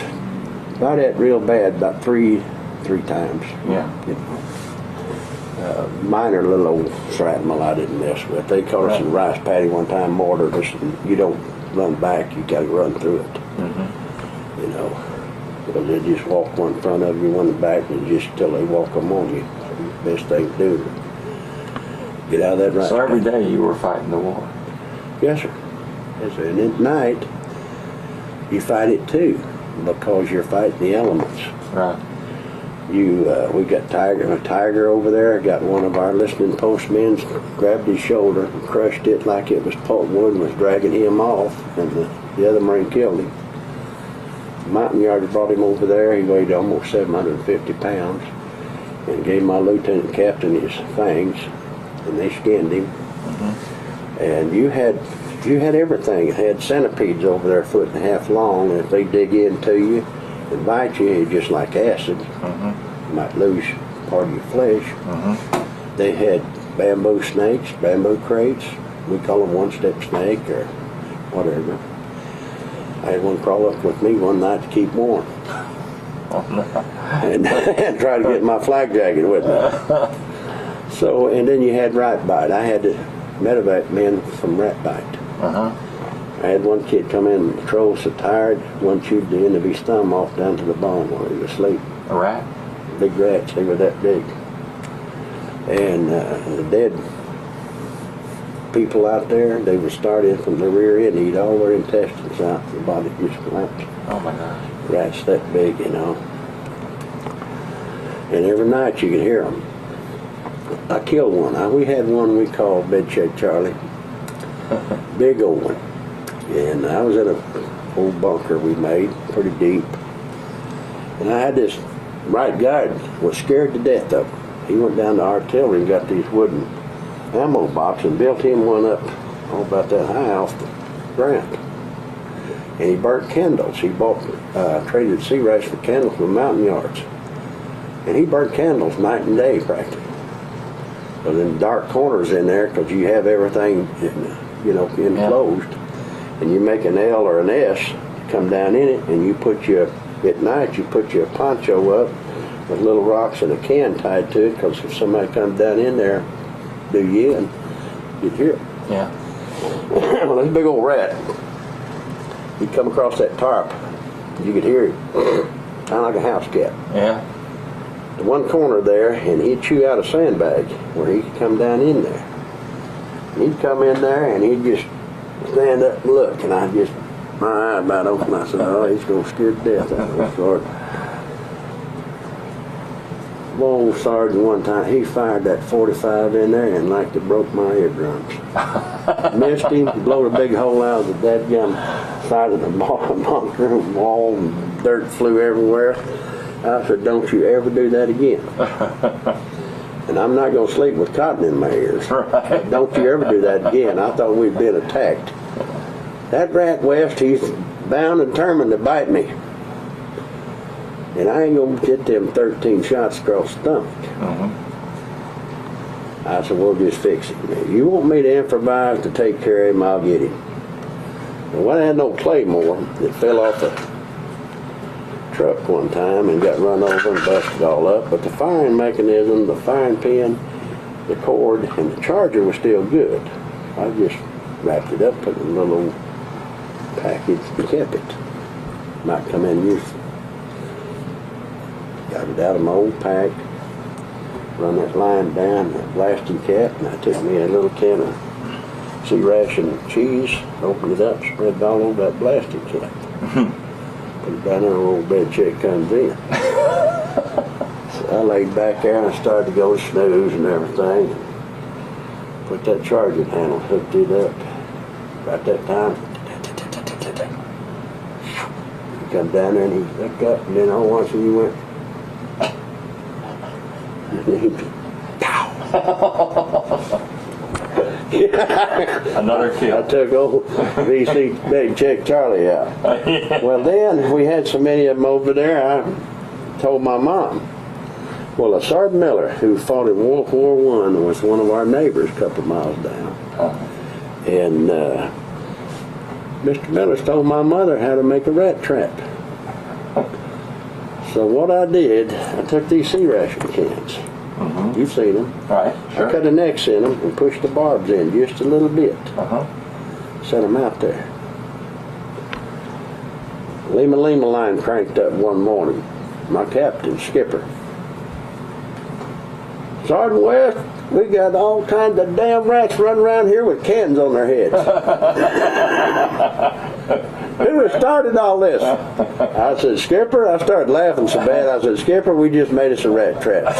about at real bad, about three times. Yeah. You know. Minor little old shrapnel I didn't mess with. They caught us in rice paddy one time, mortared us, and you don't run back, you gotta run through it. You know, because they just walk one in front of you, one in the back, and just till they walk them on you. Best thing to do is get out of that rice So every paddy. day you were fighting the war? Yes, sir. Yes, sir. And at night, you fight it too, because you're fighting the elements. Right. We got a tiger over there. Got one of our listening postmen, grabbed his shoulder and crushed it like it was pulpwood and was dragging him off, and the other Marine killed him. Mountain Yard brought him over there. He weighed almost 750 pounds, and gave my lieutenant captain his fangs, and they skinned him. And you had everything. It had centipedes over there, 1.5 feet long, and if they dig into you and bite you, it's just like acid. You might lose part of your flesh. They had bamboo snakes, bamboo crates. We call them one-step snake or whatever. I had one crawl up with me one night to keep warm. And try to get my flak jacket with me. So, and then you had rat bite. I had to medevac men from rat bite. I had one kid come in and patrol so tired, one chewed the end of his thumb off down to the bone while he was asleep. A rat? Big rats, they were that big. And the dead people out there, they would start in from the rear end, eat all their intestines out, the body just collapsed. Oh my gosh. Rats that big, you know. And every night you could hear them. I killed one. We had one we called Bedshed Charlie. Big old one. And I was in a old bunker we made, pretty deep. And I had this right guard was scared to death of him. He went down to artillery and got these wooden ammo box and built him one up all about that high off the ground. And he burnt candles. He traded sea rice for candles from Mountain Yards. And he burnt candles night and day practically. But in dark corners in there, because you have everything, enclosed, and you make an L or an S, come down in it, and you put at night you put your poncho up with little rocks and a can tied to it, because if somebody comes down in there, do you in, you'd hear it. Yeah. Well, this big old rat, he'd come across that tarp, you could hear him, kind of like a house cat. Yeah. The one corner there, and he'd chew out a sandbag where he could come down in there. And he'd come in there and he'd just stand up and look, and my eye about open. I said, oh, he's going to scare the death out of this sergeant. Old sergeant one time, he fired that 45 in there and like it broke my eardrums. Missed him, blew a big hole out of the dadgum side of the bunker room wall, and dirt flew everywhere. I said, don't you ever do that again. And I'm not going to sleep with cotton in my ears. Right. Don't you ever do that again. I thought we'd been attacked. That rat West, he's bound and determined to bite me. And I ain't going to get them 13 shots across the stomach. I said, we'll just fix it. If you want me to improvise to take care of him, I'll get him. And when I had no claymore, it fell off a truck one time and got run over and busted all up, but the firing mechanism, the firing pin, the cord and the charger was still good. I just wrapped it up, put it in a little old package, and kept it. Might come in useful. Got it out of my old pack, run that line down the blasting cap, and I took me a little can of C-ration cheese, opened it up, spread it all over that blasting cap. Put it down there, a little bed check comes in. So I laid back there and I started to go to snooze and everything. Put that charging handle, hooked it up. About that time, he come down there and he looked up, and then all once he went, and he pow. Another kill. I took old VC Big Check Charlie out. Well, then we had so many of them over there, I told my mom. Well, a Sergeant Miller, who fought in World War I, was one of our neighbors a couple miles down. And Mr. Miller's told my mother how to make a rat trap. So what I did, I took these C-ration cans. You've seen them. Right, sure. I cut the necks in them and pushed the barbs in just a little bit. Set them out there. Lima line cranked up one morning. My captain, skipper. Sergeant West, we got all kinds of damn rats running around here with cans on their heads. Who started all this? I said, Skipper, I started laughing so bad. I said, Skipper, we just made us a rat trap.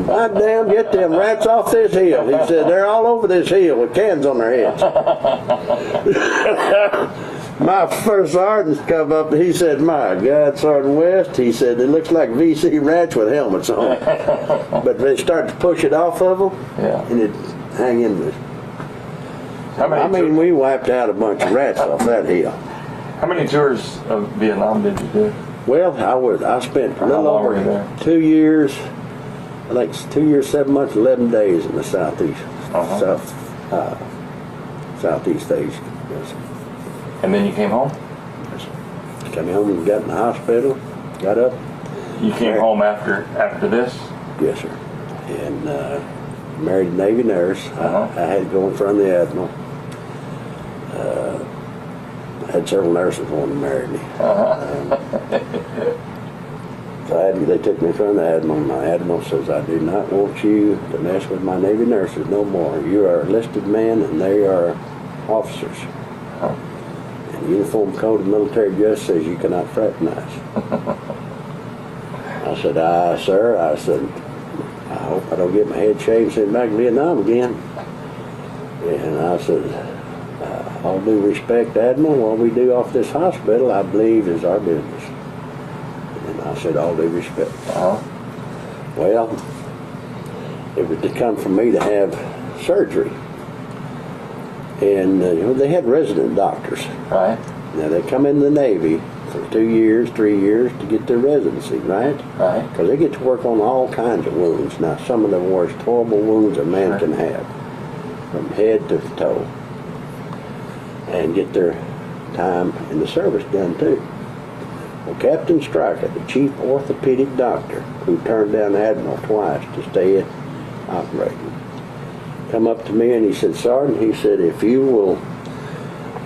My damn, get them rats off this hill. He said, they're all over this hill with cans on their heads. My first sergeant come up and he said, my God, Sergeant West, he said, it looks like VC rats with helmets on. But they started to push it off of them, and it'd hang in there. I mean, we wiped out a bunch of rats off that hill. How many tours of Vietnam did you do? Well, I spent a little long were you there? over 2 years, I think 2 years, 7 months, 11 days in the southeast, Southeast Asia. Yes. And then you came home? Came home and got in the hospital, got up. You came home after this? Yes, sir. And married a Navy nurse. I had to go in front of the Admiral. I had several nurses wanting to marry me. So they took me in front of the Admiral. My Admiral says, I do not want you to mess with my Navy nurses no more. You are enlisted men and they are officers. And the Uniform Code of Military Justice says you cannot fraternize. I said, sir, I said, I hope I don't get my head shaved and sent back to Vietnam again. And I said, all due respect, Admiral, what we do off this hospital, I believe, is our business. And I said, all due respect. Well, it was to come for me to have surgery. And they had resident doctors. Right. Now, they come in the Navy for 2 years, 3 years to get their residency, right? Right. Because they get to work on all kinds of wounds. Now, some of the worst horrible wounds a man can have, from head to toe, and get their time in the service done too. Well, Captain Stryker, the chief orthopedic doctor, who turned down the Admiral twice to stay operating, come up to me and he said, Sergeant, he said, if you will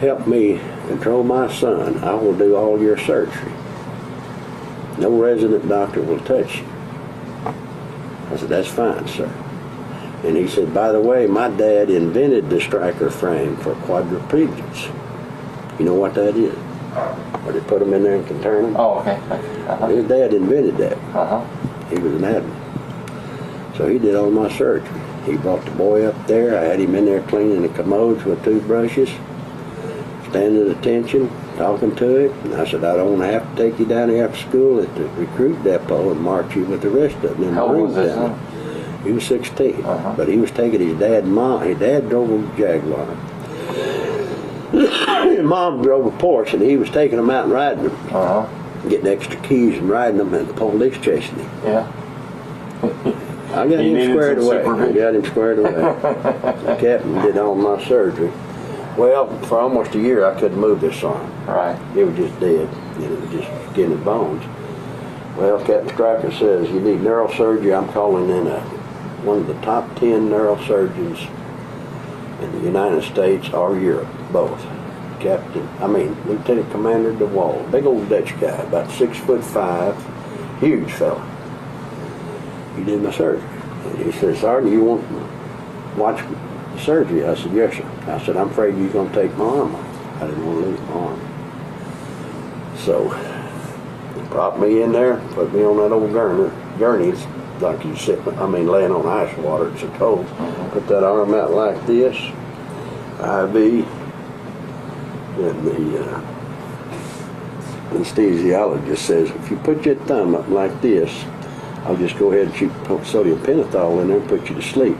help me control my son, I will do all your surgery. No resident doctor will touch you. I said, that's fine, sir. And he said, by the way, my dad invented the Stryker frame for quadriplegics. You know what that is? Where they put them in there and can turn them? Oh, okay. His dad invented that. He was an admiral. So he did all my surgery. He brought the boy up there. I had him in there cleaning the commodes with toothbrushes, standing at attention, talking to it. And I said, I don't want to have to take you down here after school at the recruit depot and march you with the rest of them. How old was this son? He was 16, but he was taking his dad and mom. His dad drove a Jaguar. His mom drove a Porsche, and he was taking them out and riding them. Getting extra keys and riding them, and the police chasing him. Yeah. I got him squared away. The captain did all my surgery. Well, for almost a year, I couldn't move this arm. Right. It was just dead. It was just skin and bones. Well, Captain Stryker says, you need neurosurgery. I'm calling in a one of the top 10 neurosurgeons in the United States or Europe, both. Lieutenant Commander DeWall, big old Dutch guy, about 6'5", huge fella. He did my surgery. And he said, "Sergeant, you want to watch the surgery?" I said, "Yes, sir." I said, "I'm afraid you're going to take my arm off." I didn't want to lose my arm. So they propped me in there, put me on that old gurney. It's like you laying on ice water, it's so cold. Put that arm out like this, IV, and the anesthesiologist says, if you put your thumb up like this, I'll just go ahead and shoot sodium pentothal in there and put you to sleep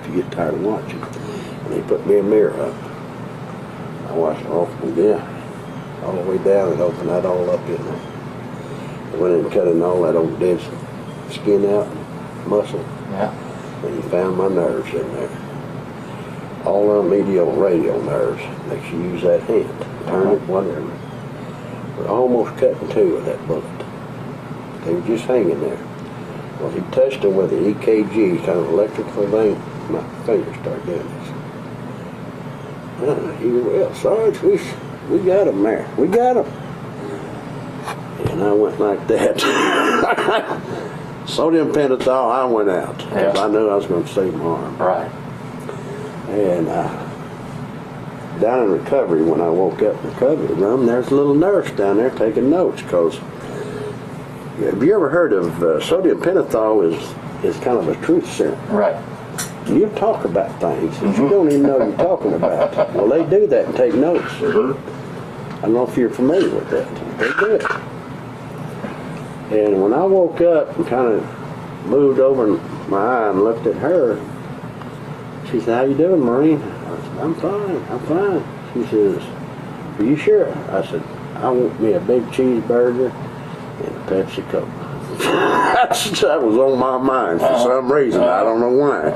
if you get tired of watching. And they put me a mirror up. I watched it all the way down and opened that all up in there. I went in and cut in all that old dead skin out, muscle. Yeah. And he found my nerves in there. All the medial and radial nerves. Makes you use that hand. Turn it, whatever. We're almost cut in two with that bullet. They were just hanging there. Well, he touched them with the EKG, kind of electrical vein. My fingers started doing this. He said, "Well, Sarge, we got him there. We got him." And I went like that. Sodium pentothal, I went out. Because I knew I was going to save my arm. Right. And down in recovery, when I woke up in the recovery room, there's a little nurse down there taking notes. Because have you ever heard of sodium pentothal is kind of a truth serum? Right. You talk about things that you don't even know you're talking about. Well, they do that and take notes. I don't know if you're familiar with that. They do it. And when I woke up and kind of moved over my eye and looked at her, she said, "How you doing, Marine?" I said, I'm fine. She says, "Are you sure?" I said, "I want me a big cheeseburger and a Pepsi Coke." That was on my mind for some reason. I don't know why.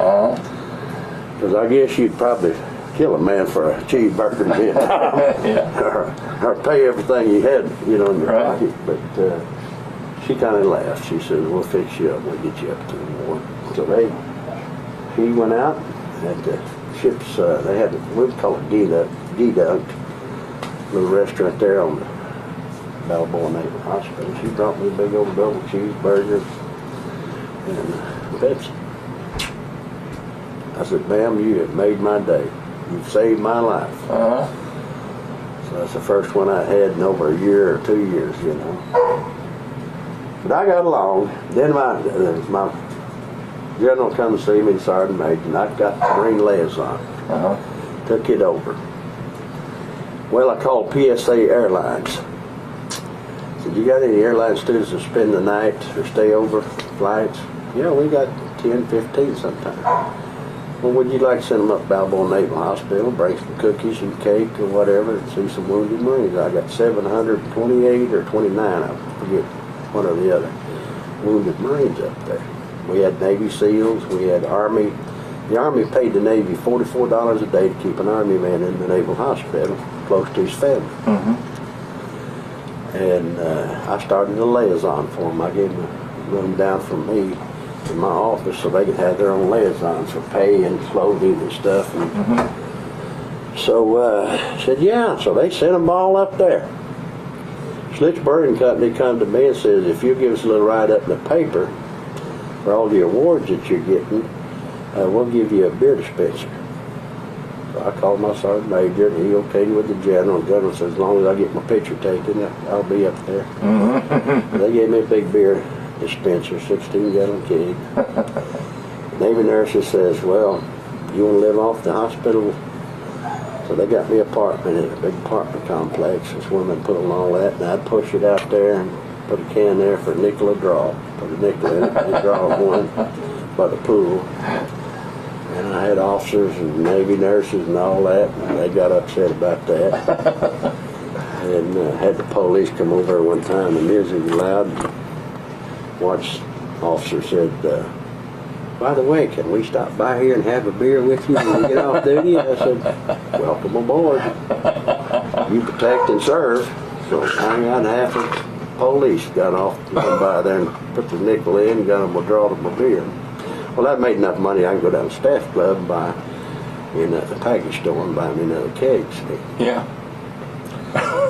Because I guess you'd probably kill a man for a cheeseburger in Vietnam. or pay everything you had, in your pocket. But she kind of laughed. She said, "We'll fix you up. We'll get you up to the ward." So he went out at the ship's, they had, we'd call it G-Dunk, little restaurant there on the Balboa Naval Hospital. She brought me a big old double cheeseburger and Pepsi. I said, "Ma'am, you have made my day. You've saved my life." So that's the first one I had in over a year or 2 years, But I got along. Then my general come to see me, Sergeant Major, and I've got the Marine liaison. Took it over. Well, I called PSA Airlines. Said, "You got any airline students to spend the night or stay over flights?" "Yeah, we got 10, 15 sometimes." "Well, would you like to send them up Balboa Naval Hospital, bring some cookies and cake or whatever, and see some wounded Marines?" I got 728 or 29, I forget, one or the other, wounded Marines up there. We had Navy SEALs, we had Army. The Army paid the Navy $44 a day to keep an Army man in the Naval Hospital close to his family. And I started a liaison for them. I gave them a room down from me in my office so they could have their own liaisons for pay and clothing and stuff. And so said, yeah, so they sent them all up there. Schlitz Birding Company come to me and says, "If you give us a little write-up in the paper for all the awards that you're getting, we'll give you a beer dispenser." So I called my sergeant major, and he okayed with the general. The general says, "As long as I get my picture taken, I'll be up there." They gave me a big beer dispenser, 16-gallon keg. Navy nurses says, "Well, you want to live off the hospital?" So they got me an apartment in a big apartment complex. This woman put on all that, and I'd push it out there and put a can there for a nickel a draw. Put a nickel in it, and draw one by the pool. And I had officers and Navy nurses and all that, and they got upset about that. And had the police come over one time, the music was loud. Watch officer said, "By the way, can we stop by here and have a beer with you when we get off duty?" I said, "Welcome aboard. You protect and serve." So I got half of police got off, went by there and put the nickel in and got them a draw of a beer. Well, I made enough money I can go down to Staff Club and buy in the package store and buy me another keg. Yeah.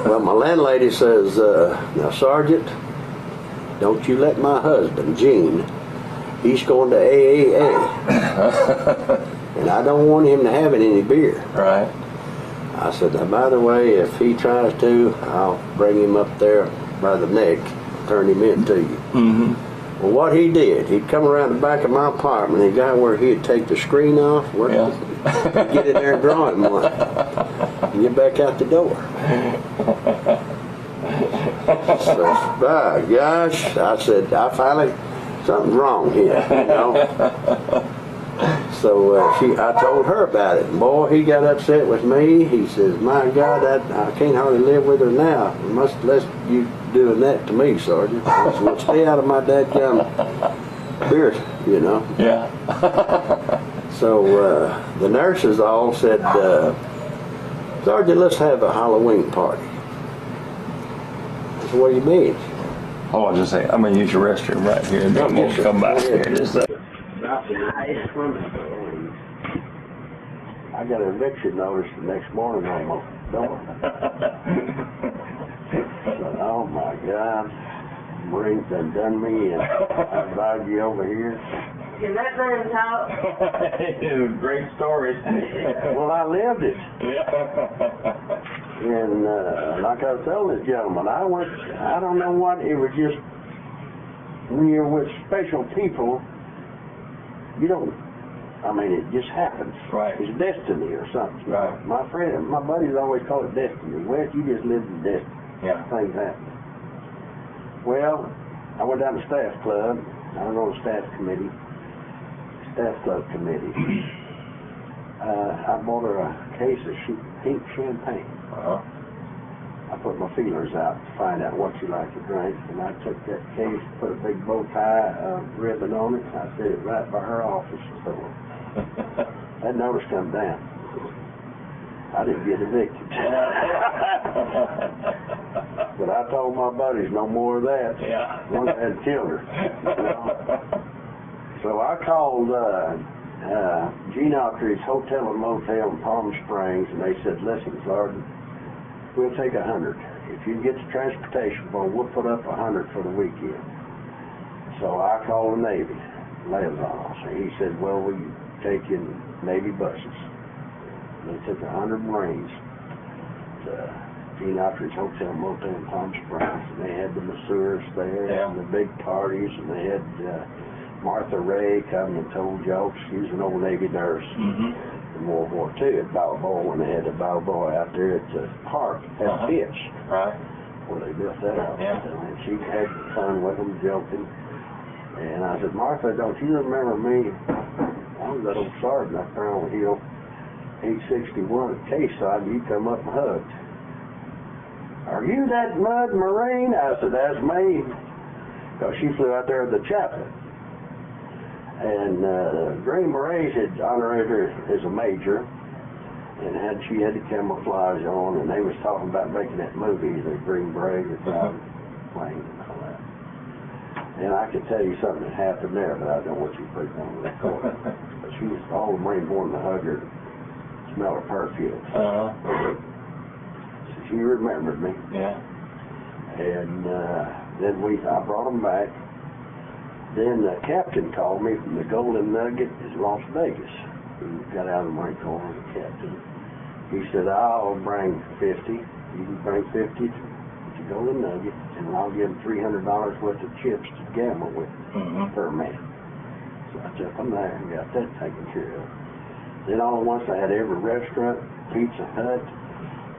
Well, my landlady says, now, Sergeant, don't you let my husband, Gene, he's going to AAA. And I don't want him to have any beer. Right. I said, now, by the way, if he tries to, I'll bring him up there by the neck, turn him into you. Mm-hmm. Well, what he did, he'd come around the back of my apartment, he got where he'd take the screen off, get in there and draw him one, and get back out the door. So, by gosh, I said, I finally, something's wrong here, you know. So I told her about it. Boy, he got upset with me. He says, my God, I can't hardly live with her now. Must let you doing that to me, Sergeant. I said, well, stay out of my dadgum beer, you know. Yeah. So the nurses all said, Sergeant, let's have a Halloween party. I said, what do you mean? Oh, I'll just say, I'm going to use your restroom right here, and then we'll come back here in just a second. I got an eviction notice the next morning on my door. Said, oh my God, Marines done me and I invited you over here. Can that man talk? Great story. Well, I lived it. And like I was telling this gentleman, I don't know what, it was just, when you're with special people, you don't, I mean, it just happens. Right. It's destiny or something. Right. My buddies always call it destiny. Well, you just live in destiny. Yeah. Things happen. Well, I went down to Staff Club. I was on the Staff Club committee. I bought her a case of pink champagne. Uh-huh. I put my feelers out to find out what she liked to drink, and I took that case, put a big bow tie ribbon on it, and I set it right by her office door. That notice come down. I didn't get evicted. But I told my buddies, no more of that. Yeah. One had killed her. You know? So I called Gene Autry's Hotel and Motel in Palm Springs, and they said, listen, Sergeant, we'll take 100. If you get the transportation board, we'll put up 100 for the weekend. So I called the Navy liaison, and he said, well, we take in Navy buses. They took 100 Marines to Gene Autry's Hotel and Motel in Palm Springs, and they had the masseurs there, and the big parties, and they had Martha Ray come and told jokes. She was an old Navy nurse. Mm-hmm. In World War II at Balboa, when they had the Balboa out there at the park at Pitch, Right. where they built that out. Yeah. And she had fun with them, joking. And I said, Martha, don't you remember me? I was that old sergeant up there on Hill 861 at Quayside, and you come up and hugged. Are you that mud Marine? I said, that's me. Because she flew out there with the chaplain. And Green Berets had honored her as a major, and she had the camouflage on, and they was talking about making that movie, the Green Beret, the plane and all that. And I could tell you something that happened there, but I don't want you to put it on the record. But she was all the Marines wanted to hug her, smell her perfume. Uh-huh. So she remembered me. Yeah. And then I brought them back. Then the captain called me from the Golden Nugget in Las Vegas. He got out of the Marine Corps, the captain. He said, I'll bring 50. You can bring 50 to Golden Nugget, and I'll give them $300 worth of chips to gamble with per man. So I took them there and got that taken care of. Then all at once I had every restaurant, Pizza Hut,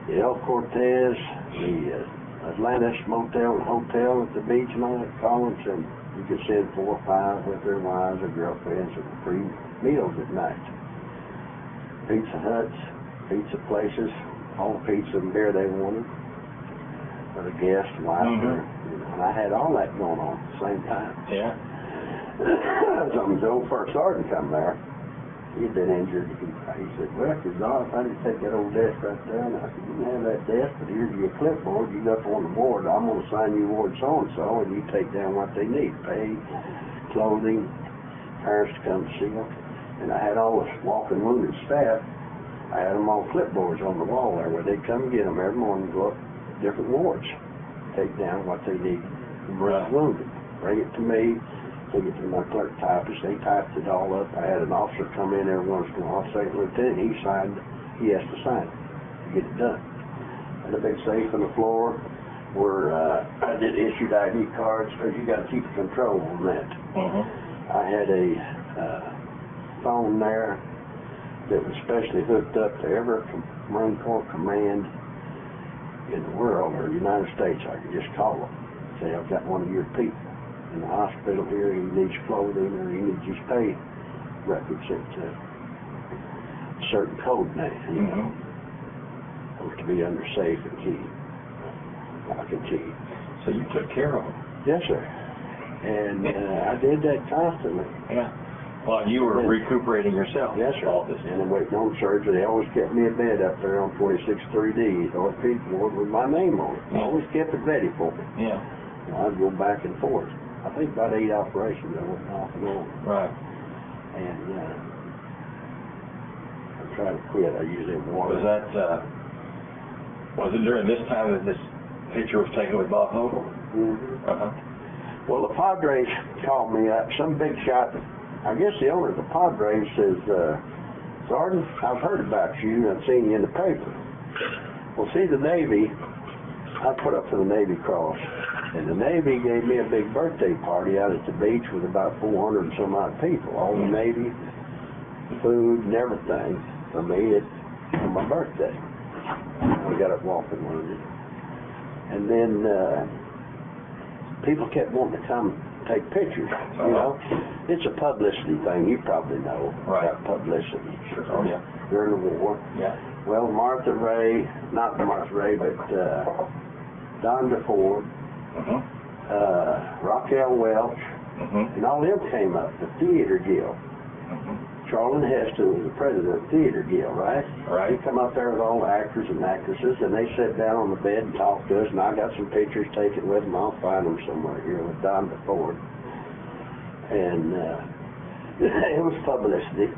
the El Cortez, the Atlantis Motel and Hotel at the beach and all that, Collins, and you could send 4 or 5 with their wives or girlfriends and free meals at night. Pizza Huts, pizza places, all the pizza and beer they wanted for the guests, wife, and I had all that going on at the same time. Yeah. So the old first sergeant come there. He'd been injured. He said, well, if I didn't take that old desk right there, and I said, you can have that desk, but here's your clipboard. You go up on the board. I'm going to sign you Ward so-and-so, and you take down what they need. Pay, clothing, parents to come see them. And I had all this walking wounded staff. I had them on clipboards on the wall there where they'd come get them every morning, go up different wards, take down what they need, wounded, bring it to me, take it to my clerk typist. They typed it all up. I had an officer come in every once in a while, second lieutenant. He has to sign it to get it done. Had a big safe on the floor where I did issued ID cards because you got to keep control on that. I had a phone there that was specially hooked up to every Marine Corps command in the world or the United States. I could just call them, say, I've got one of your people in the hospital here, he needs clothing or he needs his pay records at a certain code name, you know, or to be under safe and key, lock and key. So you took care of them? Yes, sir. And I did that constantly. Yeah. Well, you were recuperating yourself. Yes, sir. All this. And I'm waiting on surgery. They always kept me a bed up there on 26-3D, orthopedic ward with my name on it. Always kept it ready for me. Yeah. Well, I'd go back and forth. I think about 8 operations I went off and on. Right. And I'm trying to quit. I usually have water. Was it during this time that this picture was taken with Bob Hope? Well, the Padres called me up. Some big shot. I guess the owner of the Padres says, Sergeant, I've heard about you. I've seen you in the paper. Well, see, the Navy, I put up for the Navy Cross, and the Navy gave me a big birthday party out at the beach with about 400 and some odd people. All the Navy, food and everything for me for my birthday. I got up walking wounded. And then people kept wanting to come take pictures, you know. It's a publicity thing, you probably know. Right. About publicity. Sure. Oh, yeah. During the war. Yeah. Well, not Martha Ray, but Don DeFord, Raquel Welch, and all them came up, the Theater Guild. Charlton Heston was the president of the Theater Guild, right? Right. He come up there with all the actors and actresses, and they sat down on the bed and talked to us, and I got some pictures taken with them. I'll find them somewhere here with Don DeFord. And it was publicity.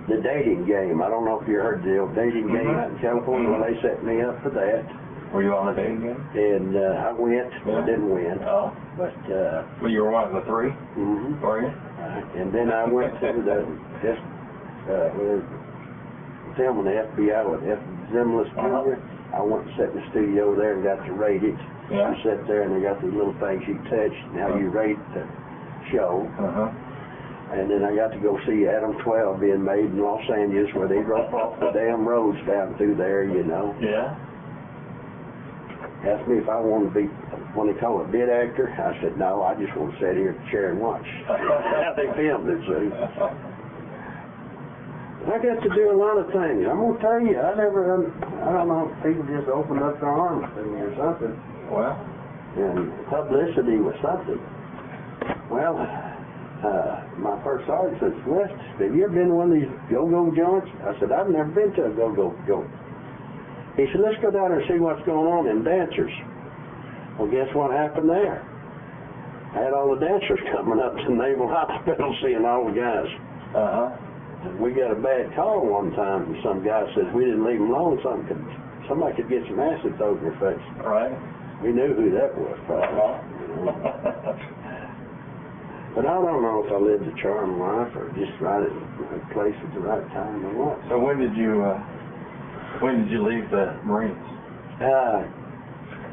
The dating game. I don't know if you heard the old dating game out in California. Well, they set me up for that. Were you on the dating game? And I went. I didn't win. Oh. But well, you were one of the three? Were you? And then I went to the filming the FBI with F. Zimlis Jr. I went and sat in the studio there and got to rate it. Yeah. I sat there and they got these little things you touch and how you rate the show. And then I got to go see Adam 12 being made in Los Angeles where they rope off the damn roads down through there, you know. Yeah. Asked me if I wanted to be, when they call it, bid actor. I said, no, I just want to sit here at the chair and watch. How they filmed it, see. I got to do a lot of things. I'm going to tell you, I don't know if people just opened up their arms to me or something. Well. And publicity was something. Well, my first sergeant said, West, have you ever been to one of these go-go joints? I said, I've never been to a go-go joint. He said, let's go down there and see what's going on in dancers. Well, guess what happened there? I had all the dancers coming up to the Naval Hospital seeing all the guys. And we got a bad call one time from some guy says we didn't leave them alone. Somebody could get some acid thrown in their face. Right. We knew who that was, probably. You know. But I don't know if I lived a charmed life or just right at the right place at the right time or what. So when did you leave the Marines?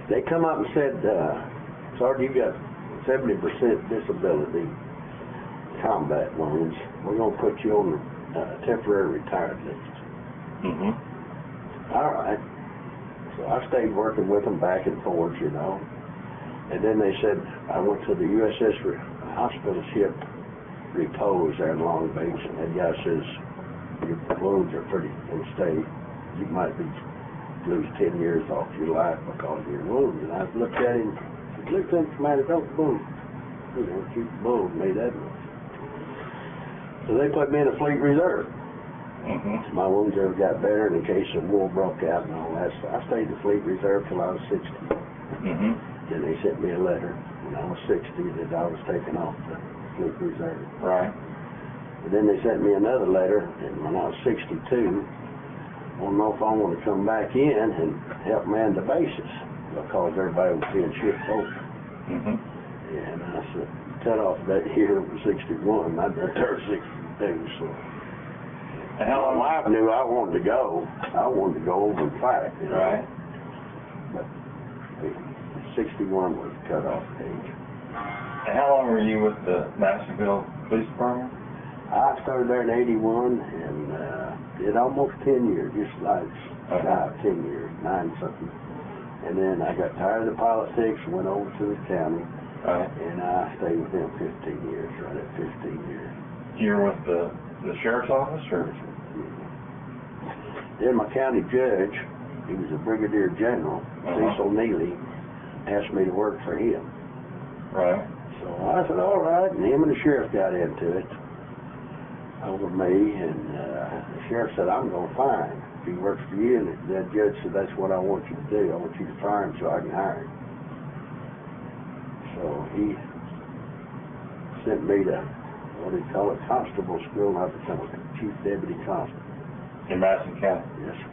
They come up and said, Sergeant, you got 70% disability, combat wounds. We're going to put you on the temporary retired list. All right. So I stayed working with them back and forth, you know. And then they said, I went to the USS hospital ship Repose there in Long Beach, and that guy says, your wounds are pretty in state. You might lose 10 years off your life because of your wounds. And I looked at him, Commander, don't boom. You know, keep the bull with me that much. So they put me in a fleet reserve. My wounds never got better in case the war broke out and all that. So I stayed in the fleet reserve till I was 60. Then they sent me a letter when I was 60 that I was taken off the Fleet Reserve. Right. But then they sent me another letter, and when I was 62, want to know if I want to come back in and help man the bases because everybody was being shipped over. Mm-hmm. And I said, cut off that year was 61. I'd been there 62, so. And how long? My wife knew I wanted to go. I wanted to go over and fight. You know? Right. But 61 was the cutoff age. And how long were you with the Madisonville Police Department? I started there in 81 and did almost 10 years, just like shy of 10 years, 9 something. And then I got tired of the politics, went over to the county, Right. and I stayed with them 15 years, right at 15 years. You were with the sheriff's office, or? Then my county judge, he was a brigadier general, Cecil Neely, asked me to work for him. Right. So I said, all right, and him and the sheriff got into it over me, and the sheriff said, I'm going to fire him if he works for you, and that judge said, that's what I want you to do. I want you to fire him so I can hire him. So he sent me to, what do you call it, constable school, and I become a chief deputy constable. In Madison County? Yes, sir.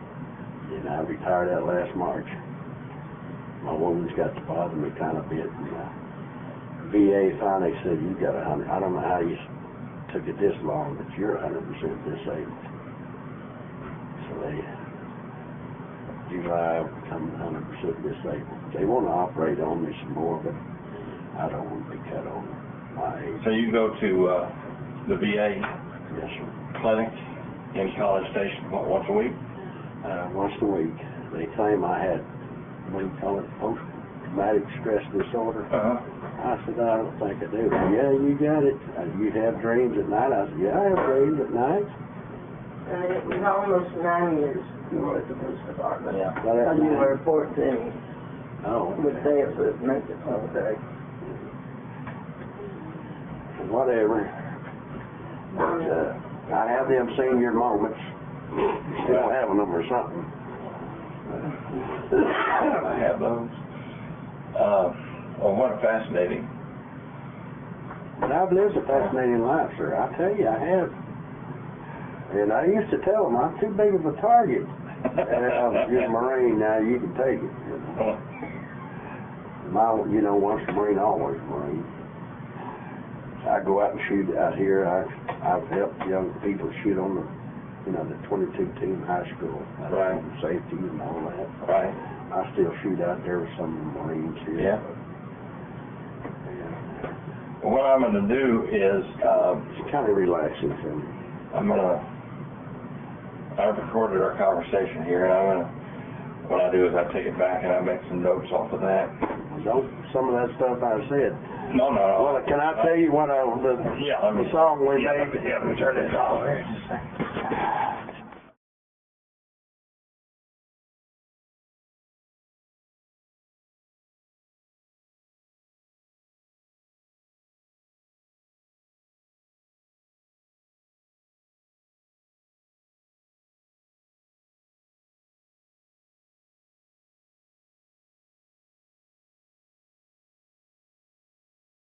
And I retired that last March. My woman's got to bother me kind of bit, and VA finally said, you got 100, I don't know how you took it this long, but you're 100% disabled. So July I become 100% disabled. They want to operate on me some more, but I don't want to be cut on my age. So you go to the VA Yes, sir. clinic in College Station, what, once a week? Once a week. They claim I had, what do you call it, post-traumatic stress disorder. Uh-huh. I said, I don't think I do. Yeah, you got it. You have dreams at night? I said, yeah, I have dreams at night. And it was almost 9 years you were at the police department. Yeah. Because you were 14 Oh, with okay. Viet with mental okay. Whatever. But I have them senior moments. Still having them or something. I have those. Well, what a fascinating. But I've lived a fascinating life, sir. I tell you, I have. And I used to tell them, I'm too big of a target. You're a Marine now, you can take it. Once a Marine, always a Marine. I go out and shoot out here. I've helped young people shoot on the 22 team high school. Right. Safety and all that. Right. I still shoot out there with some of the Marines here. Yeah. Well, what I'm going to do is It's kind of relaxing for me. I've recorded our conversation here, and what I do is I take it back and I make some notes off of that. Some of that stuff I said. No. Well, can I tell you what the Yeah, let me song we made? Yeah, let me turn this off here. Just a second.